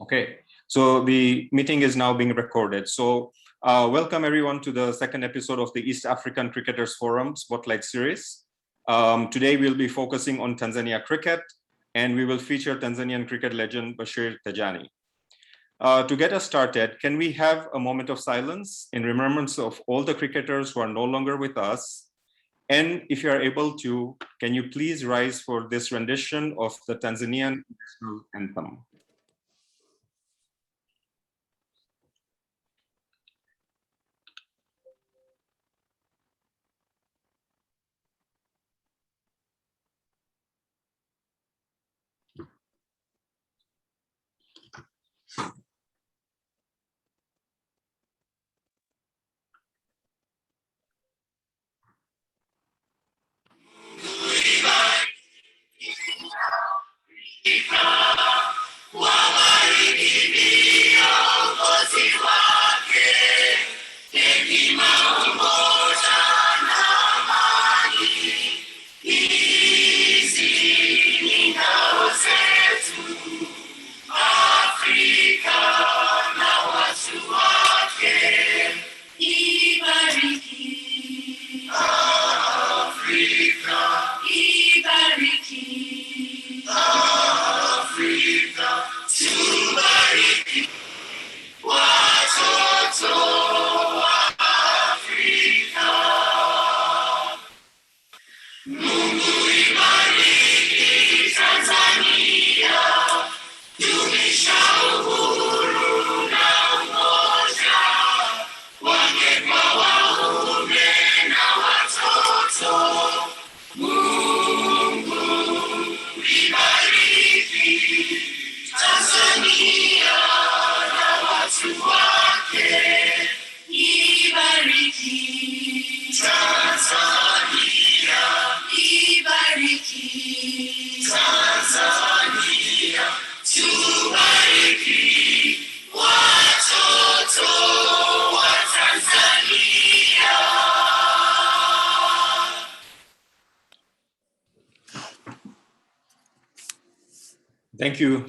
Okay, so the meeting is now being recorded. So welcome everyone to the second episode of the East African Cricketers Forum Spotlight Series. Today we'll be focusing on Tanzania cricket, and we will feature Tanzanian cricket legend Bashir Tajani. To get us started, can we have a moment of silence in remembrance of all the cricketers who are no longer with us? And if you are able to, can you please rise for this rendition of the Tanzanian national anthem?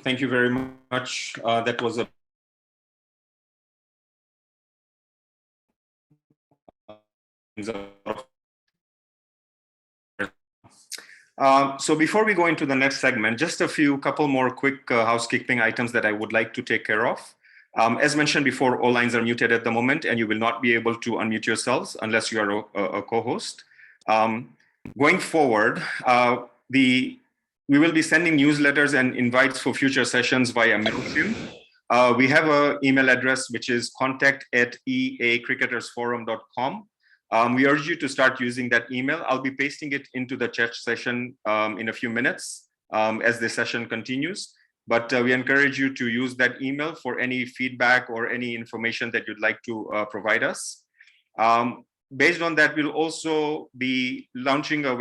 Thank you very much. That was a so before we go into the next segment, just a couple more quick housekeeping items that I would like to take care of. As mentioned before, all lines are muted at the moment, and you will not be able to unmute yourselves unless you are a co-host. Going forward, we will be sending newsletters and invites for future sessions via MailChimp. We have an email address, which is contact@eacricketersforum.com. We urge you to start using that email. I'll be pasting it into the chat session in a few minutes as the session continues. But we encourage you to use that email for any feedback or any information that you'd like to provide us. Based on that, we'll also be launching or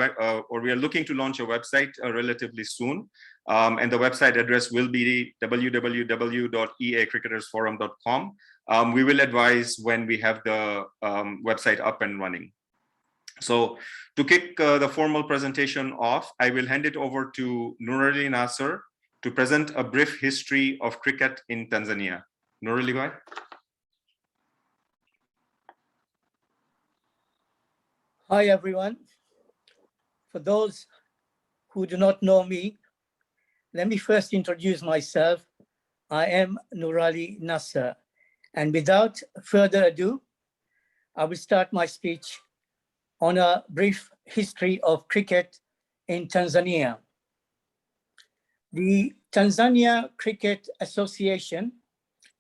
we are looking to launch a website relatively soon. And the website address will be www.eacricketersforum.com. We will advise when we have the website up and running. So to kick the formal presentation off, I will hand it over to Nurali Nasser to present a brief history of cricket in Tanzania. Nurali, bhai. Hi, everyone. For those who do not know me, let me first introduce myself. I am Nurali Nasser. And without further ado, I will start my speech on a brief history of cricket in Tanzania. The Tanzania Cricket Association,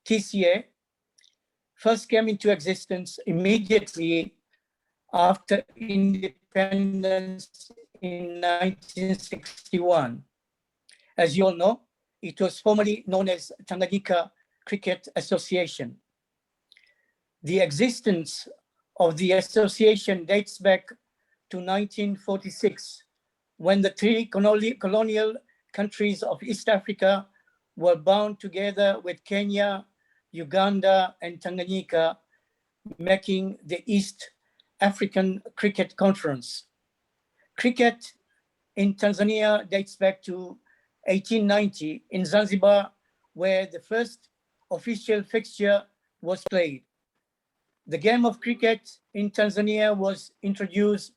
TCA, first came into existence immediately after independence in 1961. As you all know, it was formerly known as Tanganyika Cricket Association. The existence of the association dates back to 1946, when the three colonial countries of East Africa were bound together with Kenya, Uganda, and Tanganyika, making the East African Cricket Conference. Cricket in Tanzania dates back to 1890 in Zanzibar, where the first official fixture was played. The game of cricket in Tanzania was introduced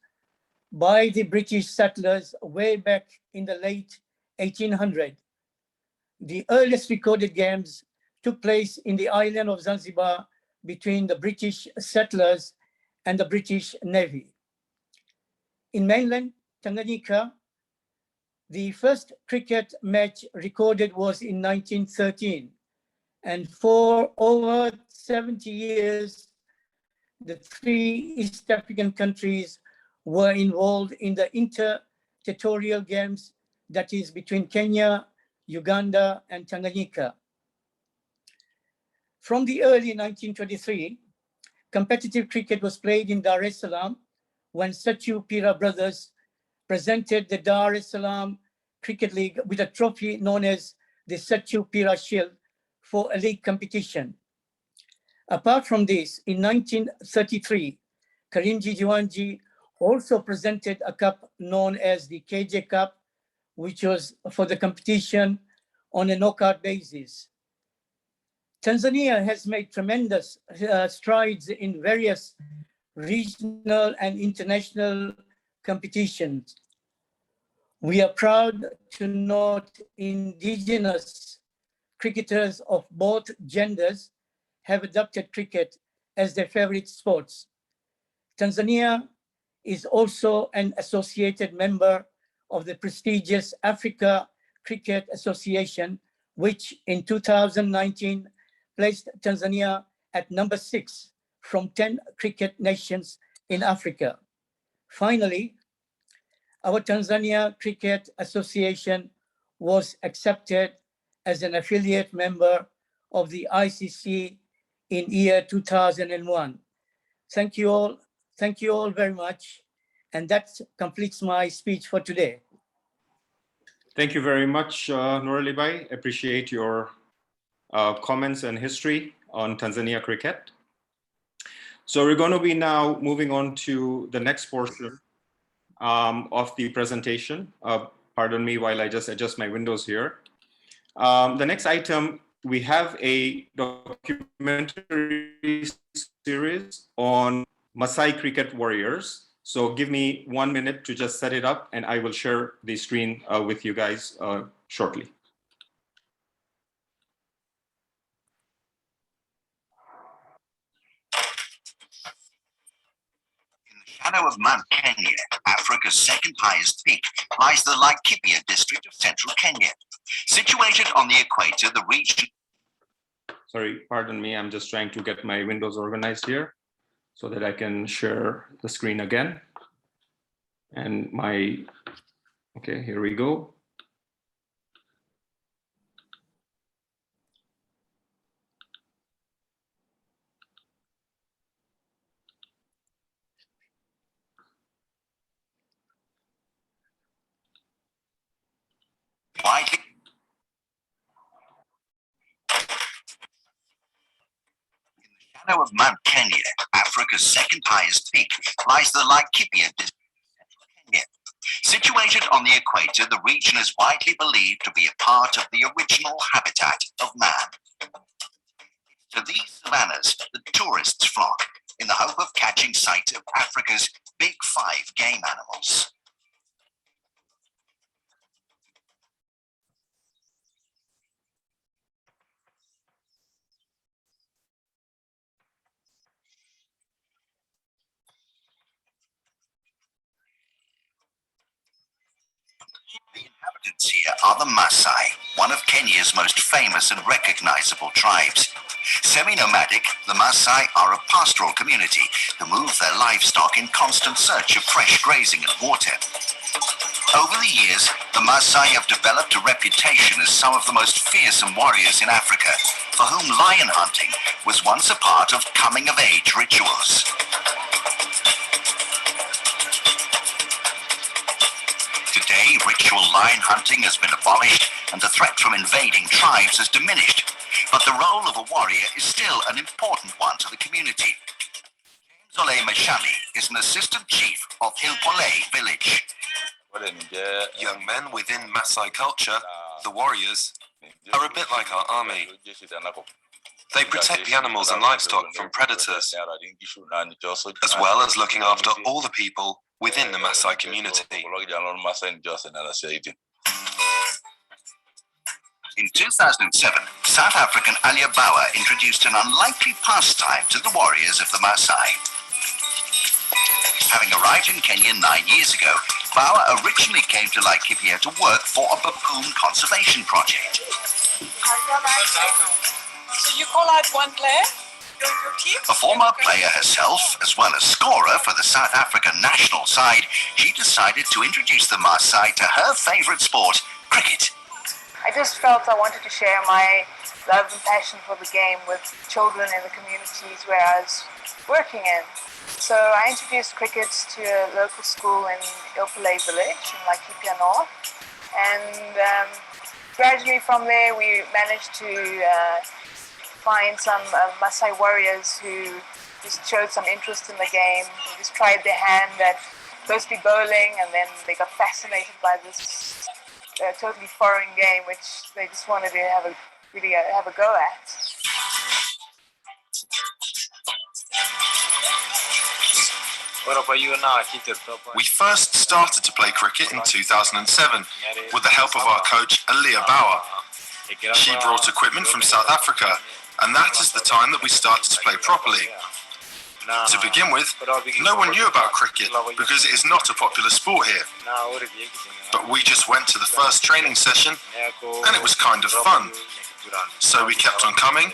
by the British settlers way back in the late 1800s. The earliest recorded games took place in the island of Zanzibar between the British settlers and the British Navy. In mainland Tanganyika, the first cricket match recorded was in 1913, and for over 70 years, the three East African countries were involved in the inter-territorial games, that is between Kenya, Uganda, and Tanganyika. From the early 1923, competitive cricket was played in Dar es Salaam when Sachu Pira brothers presented the Dar es Salaam Cricket League with a trophy known as the Sachu Pira Shield for a league competition. Apart from this, in 1933, Karimji Jiwanji also presented a cup known as the KJ Cup, which was for the competition on a knockout basis. Tanzania has made tremendous strides in various regional and international competitions. We are proud to note indigenous cricketers of both genders have adopted cricket as their favorite sports. Tanzania is also an associated member of the prestigious Africa Cricket Association, which in 2019 placed Tanzania at number 6 from 10 cricket nations in Africa. Finally, our Tanzania Cricket Association was accepted as an affiliate member of the ICC in year 2001. Thank you all very much. And that completes my speech for today. Thank you very much, Nurali Bhai. Appreciate your comments and history on Tanzania cricket. So we're going to be now moving on to the next portion of the presentation. Pardon me while I just adjust my windows here. The next item, we have a documentary series on Maasai cricket warriors. So give me 1 minute to just set it up and I will share the screen with you guys shortly. Shadow of Mount Kenya, Africa's second highest peak, lies the Laikipia district of central Kenya. Situated on the equator, the region... Sorry, pardon me, I'm just trying to get my windows organized here so that I can share the screen again. And okay, here we go. Widely shadow of Mount Kenya, Africa's second highest peak, lies the Laikipia district of central Kenya. Situated on the equator, the region is widely believed to be a part of the original habitat of man. To these savannas, the tourists flock in the hope of catching sight of Africa's big 5 game animals. The inhabitants here are the Maasai, one of Kenya's most famous and recognizable tribes. Semi-nomadic, the Maasai are a pastoral community who move their livestock in constant search of fresh grazing and water. Over the years, the Maasai have developed a reputation as some of the most fearsome warriors in Africa, for whom lion hunting was once a part of coming-of-age rituals. Today, ritual lion hunting has been abolished and the threat from invading tribes has diminished, but the role of a warrior is still an important one to the community. Zole Mashali is an assistant chief of Ilpole village. Young men within Maasai culture The warriors are a bit like our army. They protect the animals and livestock from predators, as well as looking after all the people within the Maasai community. In 2007, South African Alia Bauer introduced an unlikely pastime to the warriors of the Maasai. Having arrived in Kenya 9 years ago, Bauer originally came to Laikipia to work for a baboon conservation project. So you call out one player? Your team? A former player herself, as well as scorer for the South African national side, she decided to introduce the Maasai to her favourite sport, cricket. I just felt I wanted to share my love and passion for the game with children in the communities where I was working in. So I introduced cricket to a local school in Ilpilay village in Laikipia North. And gradually from there we managed to find some Maasai warriors who just showed some interest in the game. They just tried their hand at firstly bowling, and then they got fascinated by this totally foreign game, which they just wanted to have a go at. We first started to play cricket in 2007 with the help of our coach Alia Bauer. She brought equipment from South Africa, and that is the time that we started to play properly. To begin with, no one knew about cricket because it is not a popular sport here. But we just went to the first training session and it was kind of fun. So we kept on coming,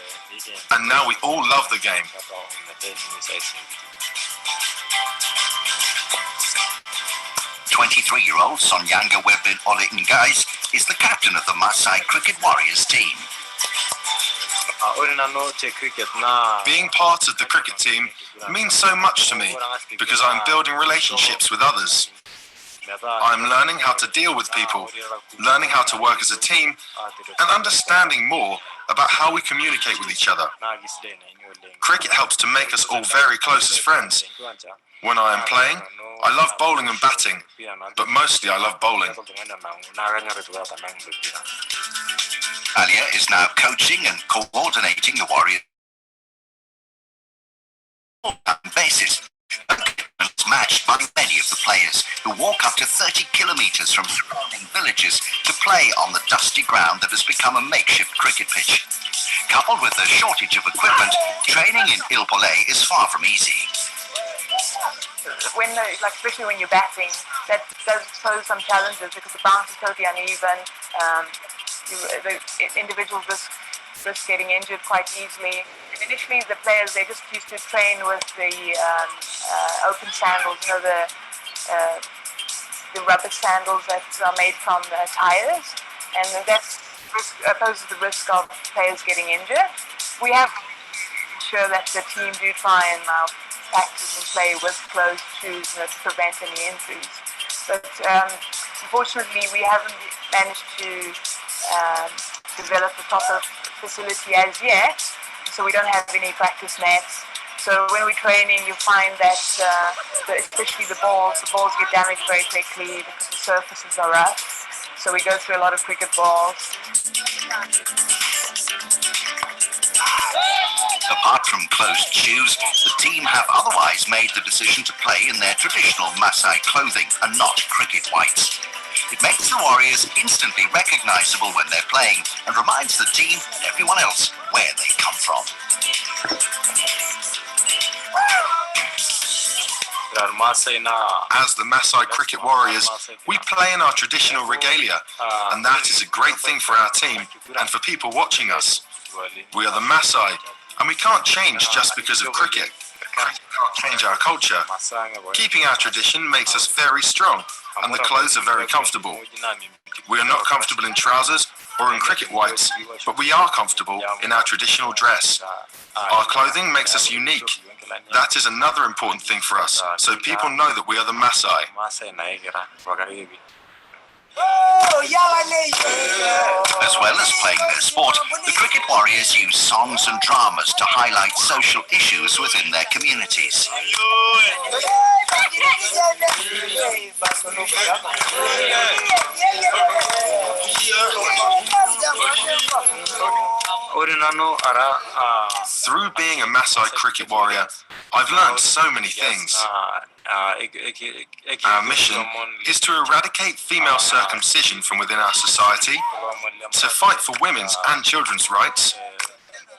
and now we all love the game. 23-year-old Sonyanga Webin Ole Ngais is the captain of the Maasai Cricket Warriors team. Being part of the cricket team means so much to me because I'm building relationships with others. I'm learning how to deal with people, learning how to work as a team, and understanding more about how we communicate with each other. Cricket helps to make us all very close as friends. When I am playing, I love bowling and batting, but mostly I love bowling. Alia is now coaching and coordinating the Warriors on a basis. It's matched by many of the players who walk up to 30 kilometres from surrounding villages to play on the dusty ground that has become a makeshift cricket pitch. Coupled with a shortage of equipment, training in Ilpilay is far from easy. Especially when you're batting, that does pose some challenges because the bounce is totally uneven. The individuals risk getting injured quite easily. Initially, the players, they just used to train with the open sandals, the rubber sandals that are made from tires, and that poses the risk of players getting injured. We have to ensure that the team do try and practice and play with closed shoes to prevent any injuries. But unfortunately, we haven't managed to develop a proper facility as yet, so we don't have any practice nets. So when we're training, you find that especially the balls get damaged very quickly because the surfaces are rough. So we go through a lot of cricket balls. Apart from closed shoes, the team have otherwise made the decision to play in their traditional Maasai clothing and not cricket whites. It makes the Warriors instantly recognisable when they're playing and reminds the team and everyone else where they come from. As the Maasai Cricket Warriors, we play in our traditional regalia, and that is a great thing for our team and for people watching us. We are the Maasai, and we can't change just because of cricket. Cricket can't change our culture. Keeping our tradition makes us very strong, and the clothes are very comfortable. We are not comfortable in trousers or in cricket whites, but we are comfortable in our traditional dress. Our clothing makes us unique. That is another important thing for us, so people know that we are the Maasai. As well as playing their sport, the Cricket Warriors use songs and dramas to highlight social issues within their communities. Through being a Maasai cricket warrior, I've learned so many things. Our mission is to eradicate female circumcision from within our society, to fight for women's and children's rights,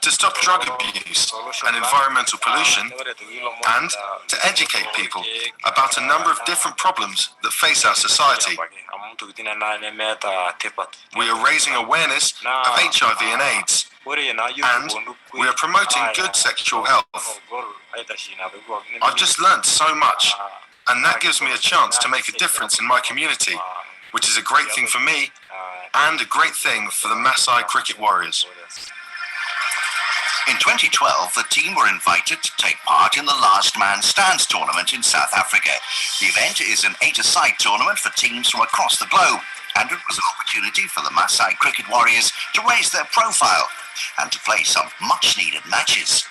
to stop drug abuse and environmental pollution, and to educate people about a number of different problems that face our society. We are raising awareness of HIV and AIDS, and we are promoting good sexual health. I've just learned so much, and that gives me a chance to make a difference in my community, which is a great thing for me and a great thing for the Maasai Cricket Warriors. In 2012, the team were invited to take part in the Last Man Stands tournament in South Africa. The event is an 8-a-side tournament for teams from across the globe, and it was an opportunity for the Maasai Cricket Warriors to raise their profile and to play some much-needed matches.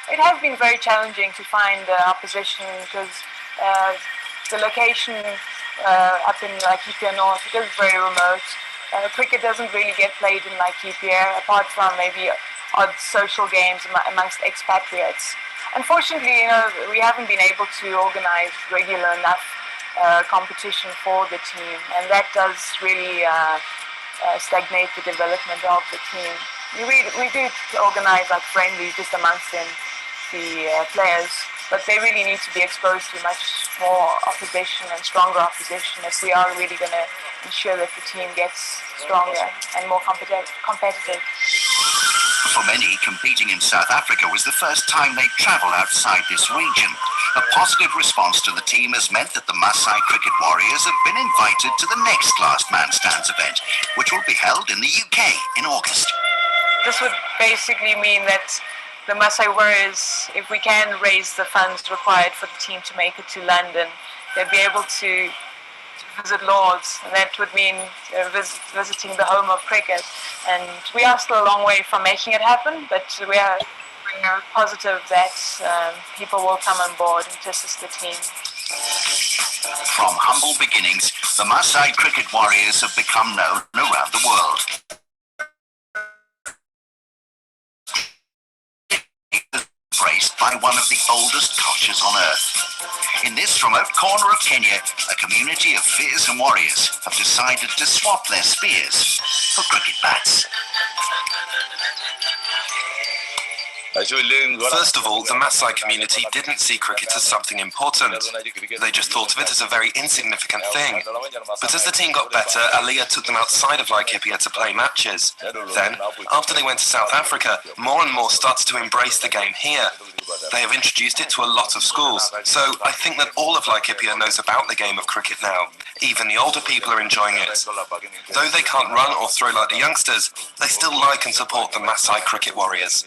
It has been very challenging to find opposition because the location up in Laikipia North, it is very remote. Cricket doesn't really get played in Laikipia, apart from maybe odd social games amongst expatriates. Unfortunately, we haven't been able to organize regular enough competition for the team, and that does really stagnate the development of the team. We do organize friendlies just amongst the players, but they really need to be exposed to much more opposition and stronger opposition if we are really going to ensure that the team gets stronger and more competitive. For many, competing in South Africa was the first time they travelled outside this region. A positive response to the team has meant that the Maasai Cricket Warriors have been invited to the next Last Man Stands event, which will be held in the UK in August. This would basically mean that the Maasai Warriors, if we can raise the funds required for the team to make it to London, they'll be able to visit Lords, and that would mean visiting the home of cricket. And we are still a long way from making it happen, but we are positive that people will come on board and to assist the team. From humble beginnings, the Maasai Cricket Warriors have become known around the world. Embraced by one of the oldest cultures on earth. In this remote corner of Kenya, a community of fears and warriors have decided to swap their spears for cricket bats. First of all, the Maasai community didn't see cricket as something important. They just thought of it as a very insignificant thing. But as the team got better, Aliyah took them outside of Laikipia to play matches. Then, after they went to South Africa, more and more started to embrace the game here. They have introduced it to a lot of schools, so I think that all of Laikipia knows about the game of cricket now. Even the older people are enjoying it. Though they can't run or throw like the youngsters, they still like and support the Maasai Cricket Warriors.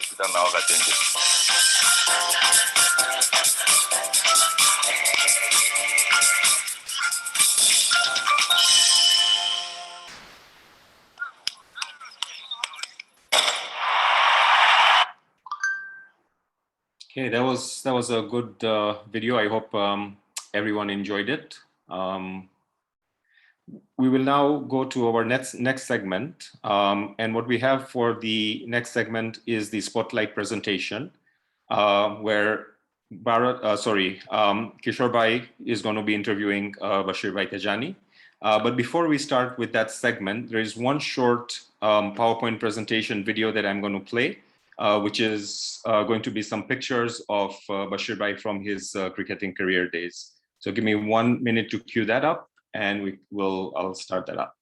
Okay, that was a good video. I hope everyone enjoyed it. We will now go to our next segment, and what we have for the next segment is the spotlight presentation, where Kishore Bhai is going to be interviewing Bashir Tajani. But before we start with that segment, there is one short PowerPoint presentation video that I'm going to play, which is going to be some pictures of Bashir Bhai from his cricketing career days. So give me 1 minute to cue that up, and I'll start that up.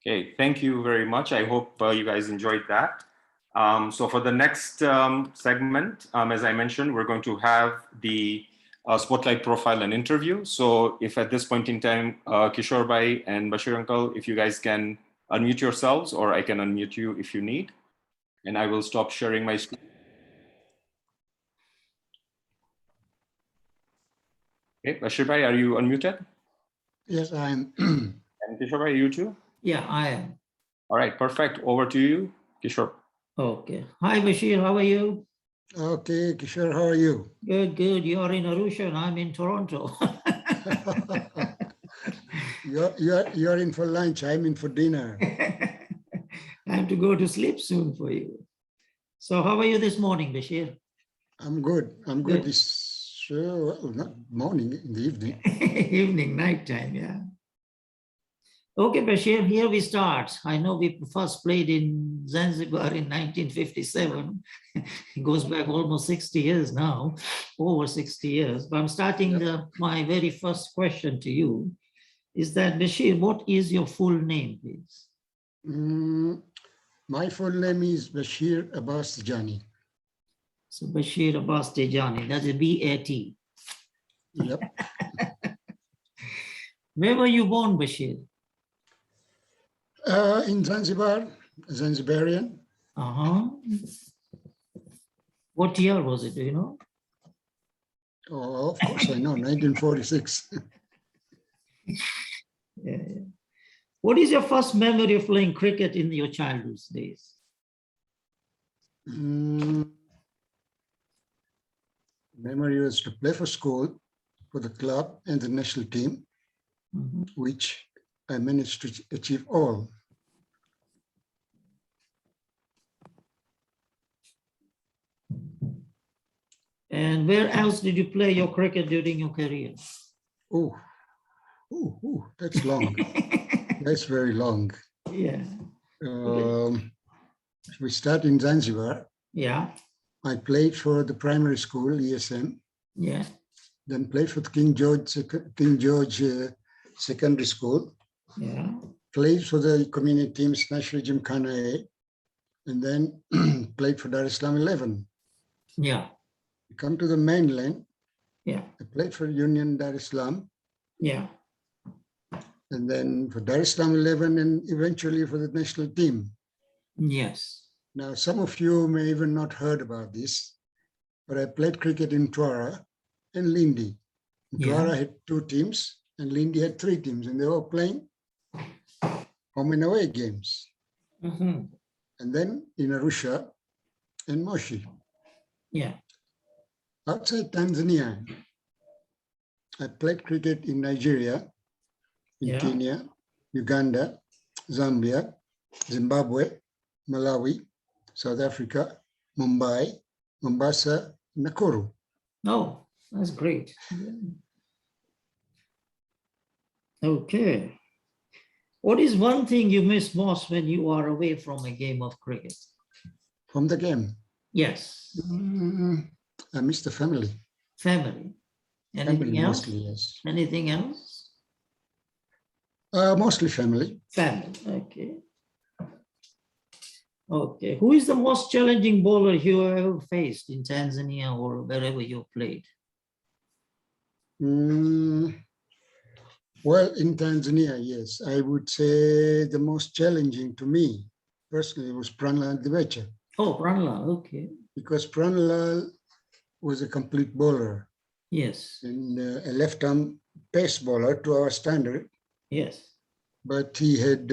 Okay, thank you very much. I hope you guys enjoyed that. So for the next segment, as I mentioned, we're going to have the spotlight profile and interview. So if at this point in time, Kishore Bhai and Bashir Uncle, if you guys can unmute yourselves, or I can unmute you if you need, and I will stop sharing my screen. Okay, Bashir Bhai, are you unmuted? Yes, I am. And Kishore Bhai, you too? Yeah, I am. All right, perfect. Over to you, Kishore. Okay. Hi, Bashir. How are you? Okay, Kishore, how are you? Good, good. You're in Arusha and I'm in Toronto. You're in for lunch. I'm in for dinner. I have to go to sleep soon for you. So how are you this morning, Bashir? I'm good. I'm good. Good. This well, not morning, in the evening. Evening, nighttime, yeah. Okay, Bashir, here we start. I know we first played in Zanzibar in 1957. It goes back almost 60 years now, over 60 years. But I'm starting my very first question to you. Is that, Bashir, what is your full name, please? My full name is Bashir Abbas Tejani. So Bashir Abbas Tejani, that's a B-A-T. Yep. Where were you born, Bashir? In Zanzibar, Zanzibarian. Uh-huh. What year was it, do you know? Oh, of course, I know, 1946. Yeah. What is your first memory of playing cricket in your childhood days? Memory was to play for school, for the club and the national team, which I managed to achieve all. And where else did you play your cricket during your career? Oh, that's long. That's very long. Yeah. We start in Zanzibar. Yeah. I played for the primary school, ESM. Yeah. Then played for the King George Secondary School. Yeah. Played for the community teams, National Gymkhana A. And then played for Dar es Salaam 11. Yeah. We come to the mainland. Yeah. I played for Union Dar es Salaam. Yeah. And then for Dar es Salaam 11 and eventually for the national team. Yes. Now, some of you may even not heard about this, but I played cricket in Twara and Lindi. Twara had 2 teams and Lindi had 3 teams, and they were playing home and away games. And then in Arusha and Moshi. Yeah. Outside Tanzania, I played cricket in Nigeria, in Kenya, Uganda, Zambia, Zimbabwe, Malawi, South Africa, Mumbai, Mombasa, Nakuru. Oh, that's great. Okay. What is one thing you miss most when you are away from a game of cricket? From the game? Yes. I miss the family. Family. Anything Family else? mostly, yes. Anything else? Mostly family. Family, okay. Okay, who is the most challenging bowler you have ever faced in Tanzania or wherever you played? Well, in Tanzania, yes. I would say the most challenging to me, personally, was Pranlal Divecha. Oh, Pranlal, okay. Because Pranlal was a complete bowler. Yes. And a left-arm pace bowler to our standard. Yes. But he had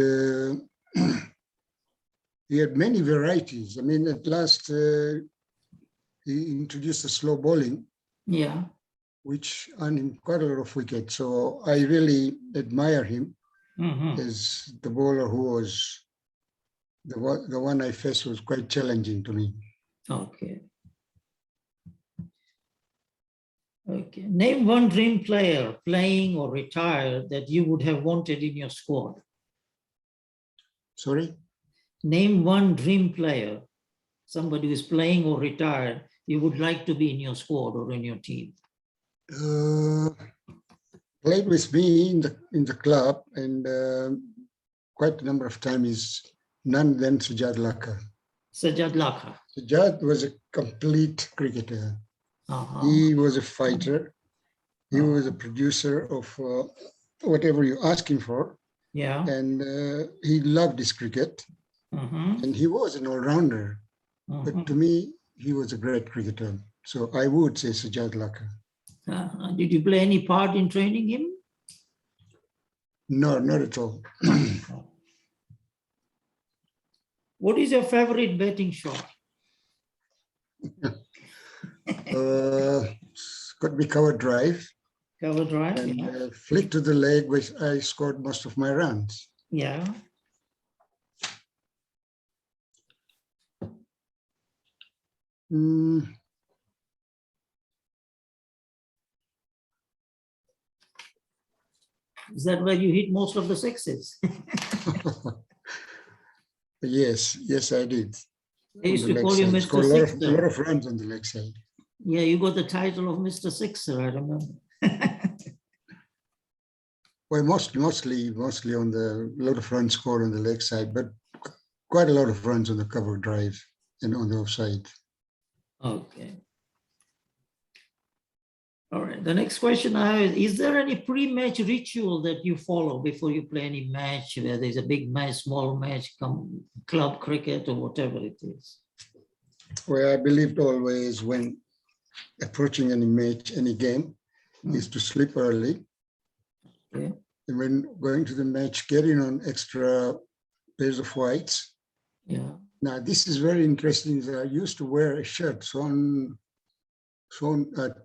he had many varieties. I mean, at last he introduced the slow bowling. Yeah. Which earned him quite a lot of wickets. So I really admire him as the bowler who was the one I faced was quite challenging to me. Okay. Okay. Name one dream player playing or retired that you would have wanted in your squad. Sorry? Name one dream player, somebody who is playing or retired, you would like to be in your squad or in your team. Played with me in the club, and quite a number of times is none than Sajjad Laka. Sajjad Laka. Sajjad was a complete cricketer. He was a fighter. He was a producer of whatever you ask him for. Yeah. And he loved his cricket. And he was an all-rounder. But to me, he was a great cricketer. So I would say Sajjad Laka. Did you play any part in training him? No, not at all. What is your favorite batting shot? Could be cover drive. Cover drive, And yeah. flick to the leg, which I scored most of my runs. Yeah. Is that where you hit most of the sixes? Yes, I did. They used On the to call leg you side. Mr. Scored a Sixer. lot of runs on the leg side. Yeah, you got the title of Mr. Sixer, I remember. Well, mostly on the lot of runs scored on the leg side, but quite a lot of runs on the cover drive and on the offside. Okay. All right. The next question I have is there any pre-match ritual that you follow before you play any match, where there's a big match, small match, club cricket or whatever it is? Well, I believed always when approaching any match, any game, is to sleep early. Okay. And when going to the match, getting on extra pairs of whites. Yeah. Now, this is very interesting. I used to wear a shirt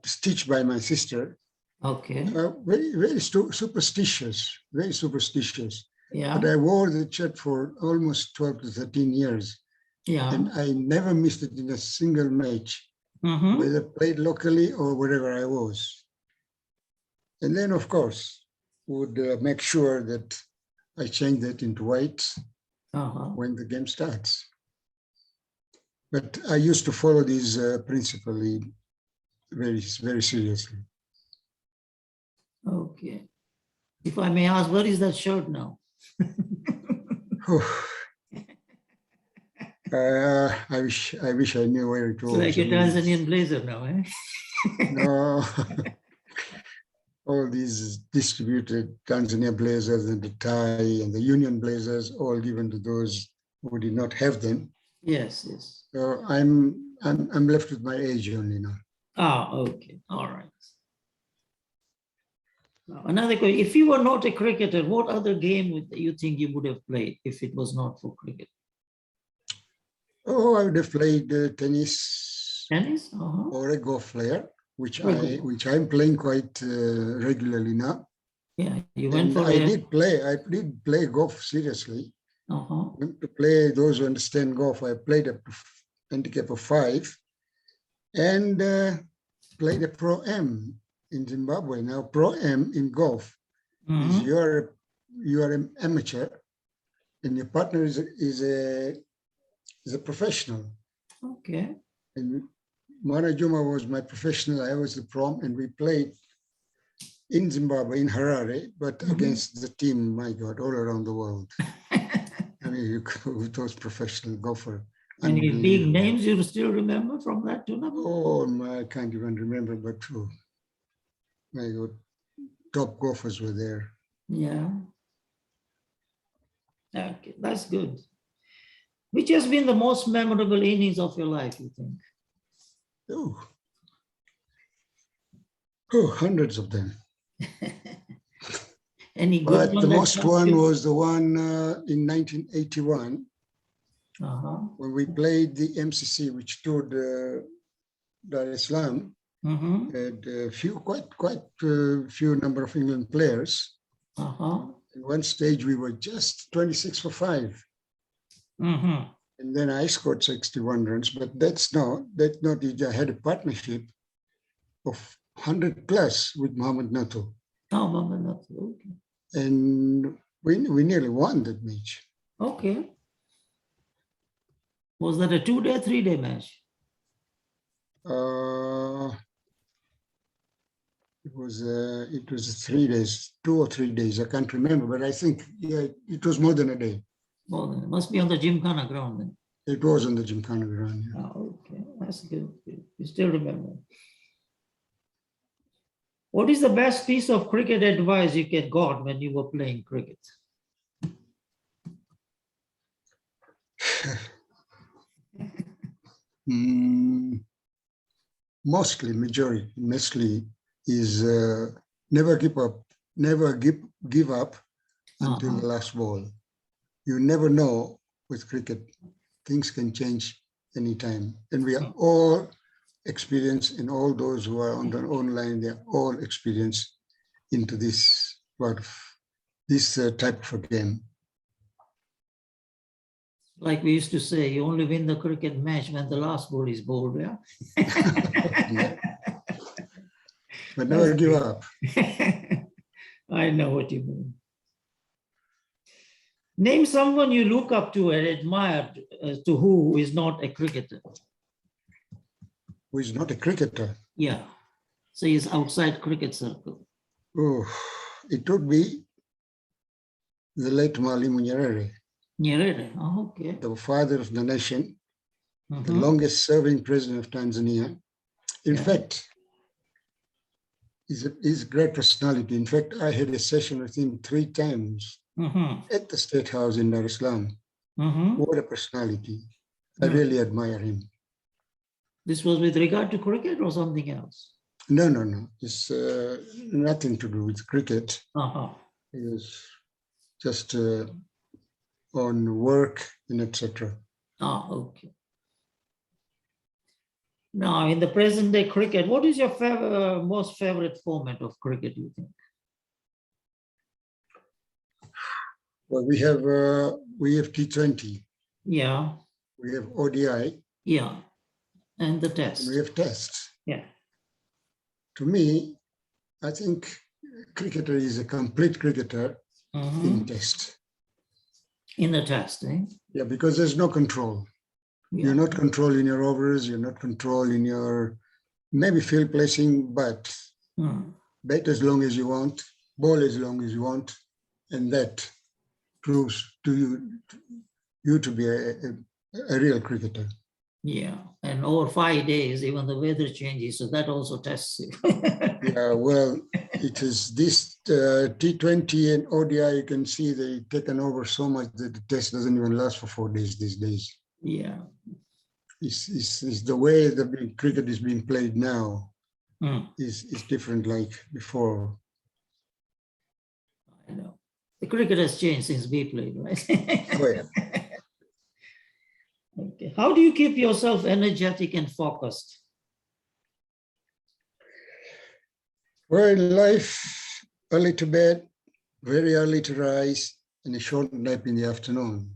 stitched by my sister. Okay. Very superstitious, very superstitious. Yeah. But I wore the shirt for almost 12 to 13 years. Yeah. And I never missed it in a single match, whether played locally or wherever I was. And then, of course, would make sure that I change that into white when the game starts. But I used to follow these principally very, very seriously. Okay. If I may ask, where is that shirt now? I wish I knew where it was. It's like a Tanzanian blazer now, eh? No. All these distributed Tanzania blazers and the tie and the Union blazers, all given to those who did not have them. Yes, yes. So I'm left with my age only now. Ah, okay. All right. Now, another question. If you were not a cricketer, what other game would you think you would have played if it was not for cricket? Oh, I would have played tennis. Tennis? Or a golf player, which I'm playing quite regularly now. Yeah, you went for I did play golf seriously. Went to play, those who understand golf, I played up to handicap of 5 and played a Pro-Am in Zimbabwe. Now, Pro-Am in golf is you're an amateur and your partner is a professional. Okay. And Mana Juma was my professional, I was the prom, and we played in Zimbabwe, in Harare, but against the team, my God, all around the world. I mean, with those professional golfers. Any big names you still remember from that tournament? Oh, I can't even remember, but my God, top golfers were there. Yeah. Okay, that's good. Which has been the most memorable innings of your life, you think? Hundreds of them. Any good But the most one was the one in 1981 when we played the MCC, which toured Dar es Salaam. Had a few, quite few number of England players. At one stage, we were just 26 for 5. And then I scored 61 runs, but that's not it. I had a partnership of 100 plus with Mohamed Nato. Oh, Mohamed Nato, okay. And we nearly won that match. Okay. Was that a 2-day, 3-day It was 3 days, 2 or 3 days. I can't remember, but I think it was more than a day. Well, it must be on the Gymkhana ground then. It was on the Gymkhana ground. Yeah. Oh, okay, that's good. You still remember. What is the best piece of cricket advice you got when you were playing cricket? Mostly is never give up until the last ball. You never know with cricket, things can change anytime. And we are all experienced, and all those who are on the online, they are all experienced into this type of a game. Like we used to say, you only win the cricket match when the last ball is bowled, yeah? Yeah. But never give up. I know what you mean. Name someone you look up to and admire to who is not a cricketer. Who is not a cricketer? Yeah. So he's outside cricket circle. Oh, it would be the late Mwalimu Nyerere. Nyerere, oh, okay. The father of the nation, the longest serving president of Tanzania. In fact, he's a great personality. In fact, I had a session with him 3 times at the State House in Dar es Salaam. What a personality. I really admire him. This was with regard to cricket or something else? No. It's nothing to do with cricket. It was just on work and etc. Okay. Now, in the present day cricket, what is your most favorite format of cricket, you think? Well, we have T20. Yeah. We have ODI. Yeah. And the test. And we have tests. Yeah. To me, I think cricketer is a complete cricketer in test. In the test, eh? Yeah, because there's no control. Yeah. You're not controlling your overs, you're not controlling your maybe field placing, but bat as long as you want, ball as long as you want, and that proves to you to be a real cricketer. Yeah, and over 5 days, even the weather changes, so that also tests you. Yeah, well, it is this T20 and ODI, you can see they've taken over so much that the test doesn't even last for 4 days these days. Yeah. It's the way the cricket is being played now is different like before. I know. The cricket has changed since we played, right? Oh, yeah. Okay. How do you keep yourself energetic and focused? Well, in life, early to bed, very early to rise, and a short nap in the afternoon.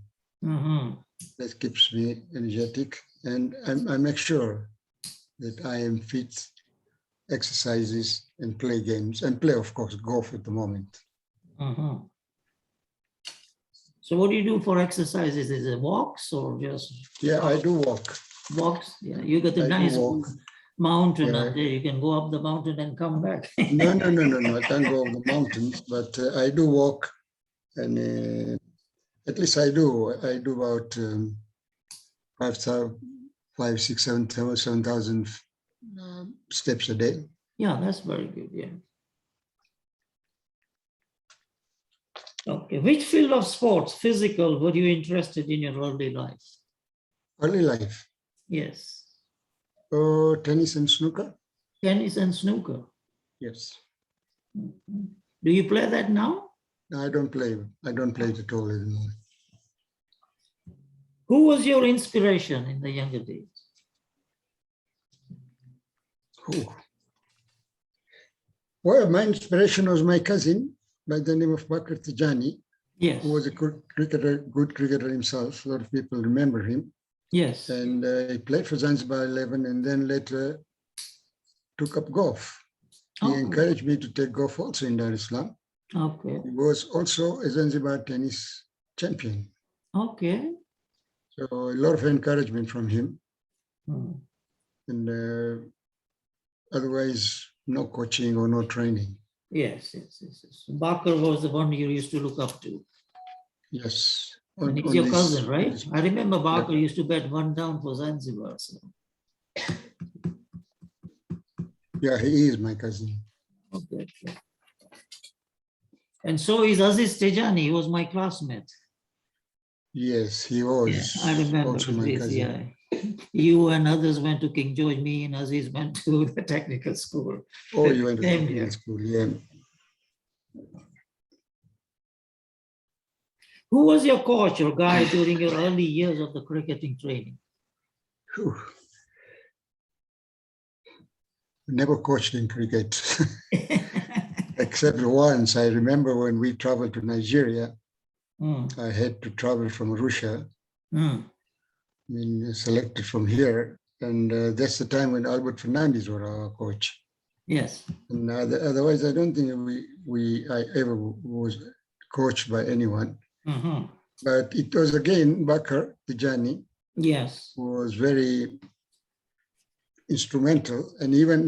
That keeps me energetic, and I make sure that I am fit, exercises, and play games, and play, of course, golf at the moment. So what do you do for exercises? Is it walks or just? Yeah, I do walk. Walks? Yeah, you got a nice mountain up there. You can go up the mountain and come back. No. I can't go up the mountains, but I do walk, and at least I do about 7,000 steps a day. Yeah, that's very good. Yeah. Okay. Which field of sports, physical, were you interested in your early life? Early life? Yes. Oh, tennis and snooker. Tennis and snooker. Yes. Do you play that now? No, I don't play. I don't play it at all anymore. Who was your inspiration in the younger days? Oh. Well, my inspiration was my cousin by the name of Bashir Tajani. Yes. Who was a good cricketer himself. A lot of people remember him. Yes. And he played for Zanzibar 11 and then later took up golf. He encouraged me to take golf also in Dar es Salaam. Okay. He was also a Zanzibar tennis champion. Okay. So a lot of encouragement from him. And otherwise, no coaching or no training. Yes. Bakr was the one you used to look up to. Yes. And he's your cousin, right? I remember Bakr Yeah. used to bet one down for Zanzibar. So. Yeah, he is my cousin. Okay. And so is Aziz Tejani. He was my classmate. Yes, he was. Yeah, I remember also my Aziz, cousin. yeah. You and others went to King George. Me and Aziz went to the technical school. Oh, you went to Same technical year. school, yeah. Who was your coach or guide during your early years of the cricketing training? Whew. Never coached in cricket, except once. I remember when we traveled to Nigeria, I had to travel from Arusha. I mean, selected from here. And that's the time when Albert Fernandez was our coach. Yes. And otherwise, I don't think I ever was coached by anyone. But it was again Bashir Tajani. Yes. Who was very instrumental, and even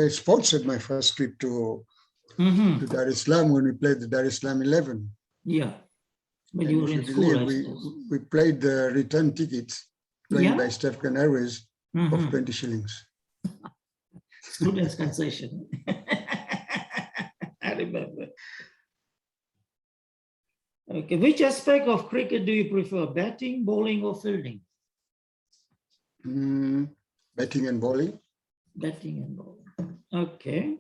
sponsored my first trip to Dar es Salaam when we played the Dar es Salaam 11. Yeah. When And you were if in you school, believe, we played the return tickets playing by Stefan Airways of 20 shillings. Students' concession. I remember. Okay, which aspect of cricket do you prefer, batting, bowling, or fielding? Batting and bowling. Batting and bowling. Okay.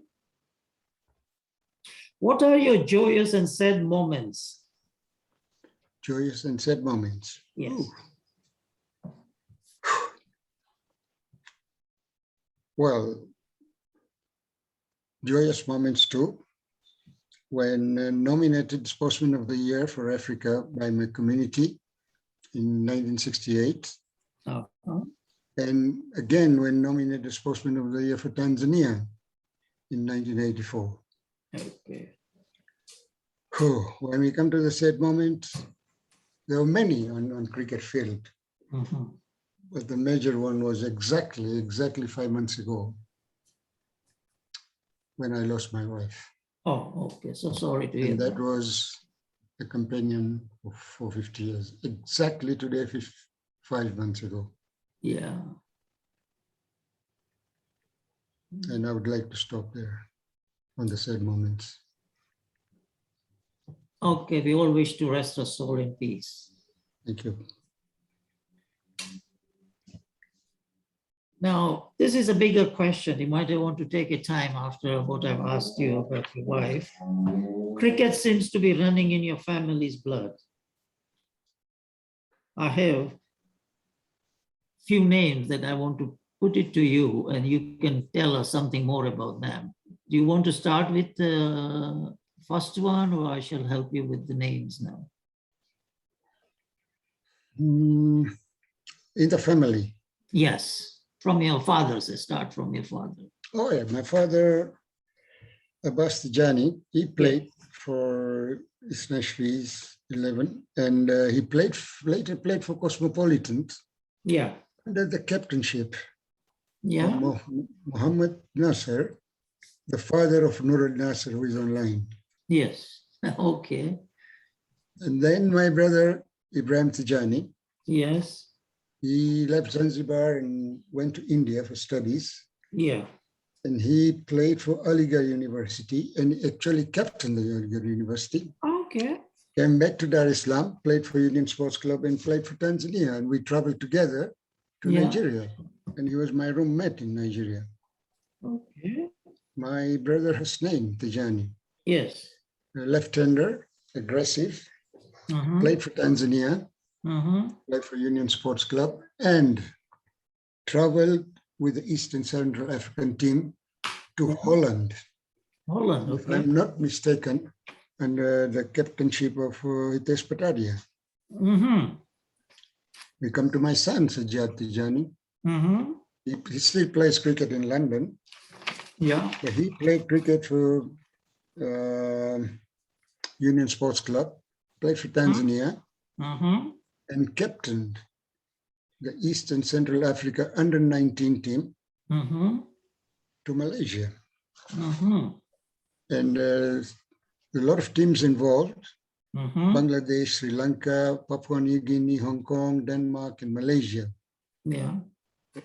What are your joyous and sad moments? Joyous and sad moments. Yes. Ooh. Well, joyous moments too. When nominated Sportsman of the Year for Africa by my community in 1968. And again, when nominated Sportsman of the Year for Tanzania in 1984. Okay. When we come to the sad moment, there were many on cricket field. But the major one was exactly 5 months ago when I lost my wife. Oh, okay. So sorry to hear And that was a companion for 50 years. Exactly today, 5 months ago. Yeah. And I would like to stop there on the sad moments. Okay, we all wish to rest our soul in peace. Thank you. Now, this is a bigger question. You might want to take a time after what I've asked you about your wife. Cricket seems to be running in your family's blood. I have few names that I want to put it to you, and you can tell us something more about them. Do you want to start with the first one, or I shall help you with the names now? In the family? Yes. From your father, so start from your father. Oh yeah, my father, Abbas Tejani, he played for Isnashri's 11, and he later played for Cosmopolitan. Yeah. Under the captainship of Muhammad Nasser, the father of Nurul Nasser, who is online. Yes. Okay. And then my brother Ibrahim Tejani. Yes. He left Zanzibar and went to India for studies. Yeah. And he played for Aligarh University and actually captained the Aligarh University. Okay. Came back to Dar es Salaam, played for Union Sports Club and played for Tanzania. And we traveled together to Nigeria. And he was my roommate in Nigeria. Okay. My brother Husnain Tejani. Yes. A left-hander, aggressive, played for Tanzania. Played for Union Sports Club and traveled with the East and Central African team to Holland. Holland, okay. If I'm not mistaken, under the captainship of Hitesh Patadia. We come to my son, Sajjad Tejani. He still plays cricket in London. Yeah. But he played cricket for Union Sports Club, played for Tanzania. And captained the East and Central Africa under-19 team to Malaysia. Mhm. And a lot of teams involved. Mhm. Bangladesh, Sri Lanka, Papua New Guinea, Hong Kong, Denmark, and Malaysia. Yeah.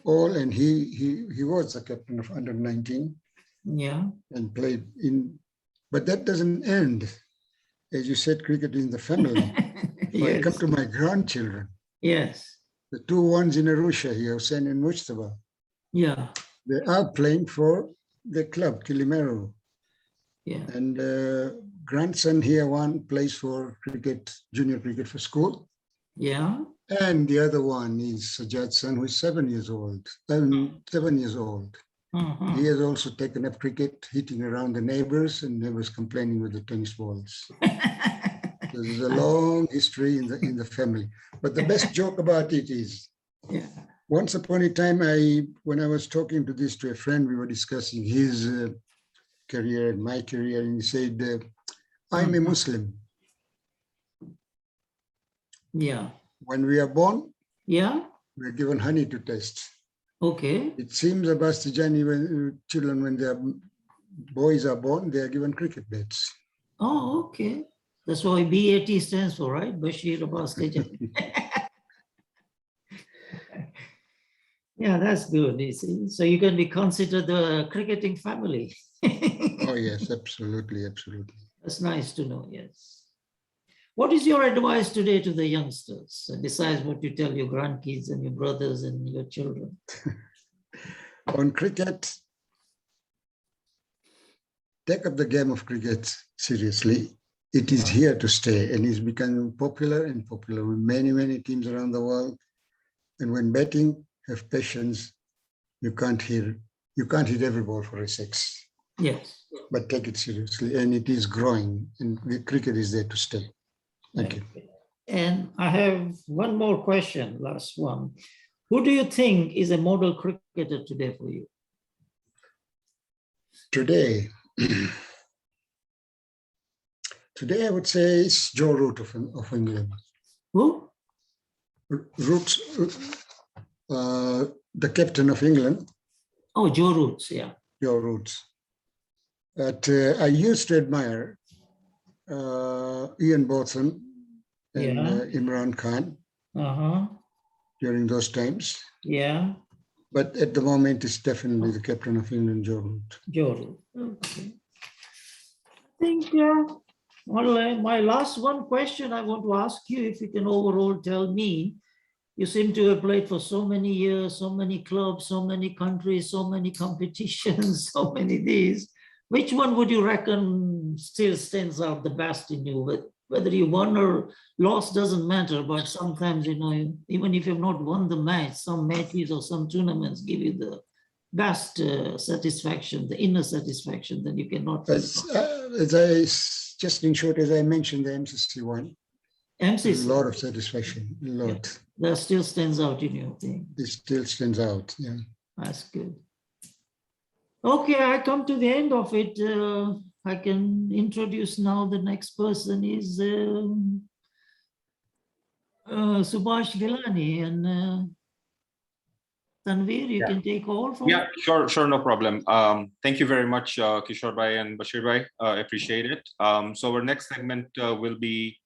All, and he was the captain of under 19 Yeah. and played in, but that doesn't end. As you said, cricket in the family. If I come Yes. to my grandchildren, Yes. the two ones in Arusha here, Hussein and Mustafa, Yeah. they are playing for the club, Kilimanjaro. Yeah. And grandson here, one plays for cricket, junior cricket for school. Yeah. And the other one is Sajad's son, who is 7 years old, 7 years old. Mhm. He has also taken up cricket, hitting around the neighbors, and neighbors complaining with the tennis balls. So there's a long history in the family. But the best joke about it is, Yeah. once upon a time, when I was talking to a friend, we were discussing his career and my career, and he said, I'm a Muslim. Yeah. When we are born, Yeah. we're given honey to taste. Okay. It seems Abbas Tajani, when children, when their boys are born, they are given cricket bats. Oh, okay. That's why BAT stands for, right? Bashir Abbas Tejani. Yeah, that's good. You see, so you can be considered a cricketing family. Oh yes, absolutely, absolutely. That's nice to know. Yes. What is your advice today to the youngsters, besides what you tell your grandkids and your brothers and your children? On cricket, take up the game of cricket seriously. It is here to stay, and it's becoming popular and popular with many, many teams around the world. And when batting, have patience. You can't hit every ball for a six. Yes. But take it seriously, and it is growing, and the cricket is there to stay. Thank you. And I have one more question, last one. Who do you think is a model cricketer today for you? Today, I would say it's Joe Root of England. Who? Root, the captain of England. Oh, Joe Roots, yeah. Joe Root. But I used to admire Ian Botham and Imran Khan during those times. Yeah. But at the moment, it's definitely the captain of England, Joe Root. Joe Root. Okay. I think, well, my last one question I want to ask you, if you can overall tell me, you seem to have played for so many years, so many clubs, so many countries, so many competitions, so many these. Which one would you reckon still stands out the best in you? Whether you won or lost doesn't matter, but sometimes, you know, even if you've not won the match, some matches or some tournaments give you the best satisfaction, the inner satisfaction that you cannot. As in short, as I mentioned, the MCC one. MCC. A lot of satisfaction, a lot. Yeah. That still stands out in your thing. It still stands out, yeah. That's good. Okay, I come to the end of it. I can introduce now the next person is Subhash Gilani, and Tanvir, you can take all from. Yeah, sure, no problem. Thank you very much, Kishore Bhai and Bashir Bhai. Appreciate it. So our next segment will be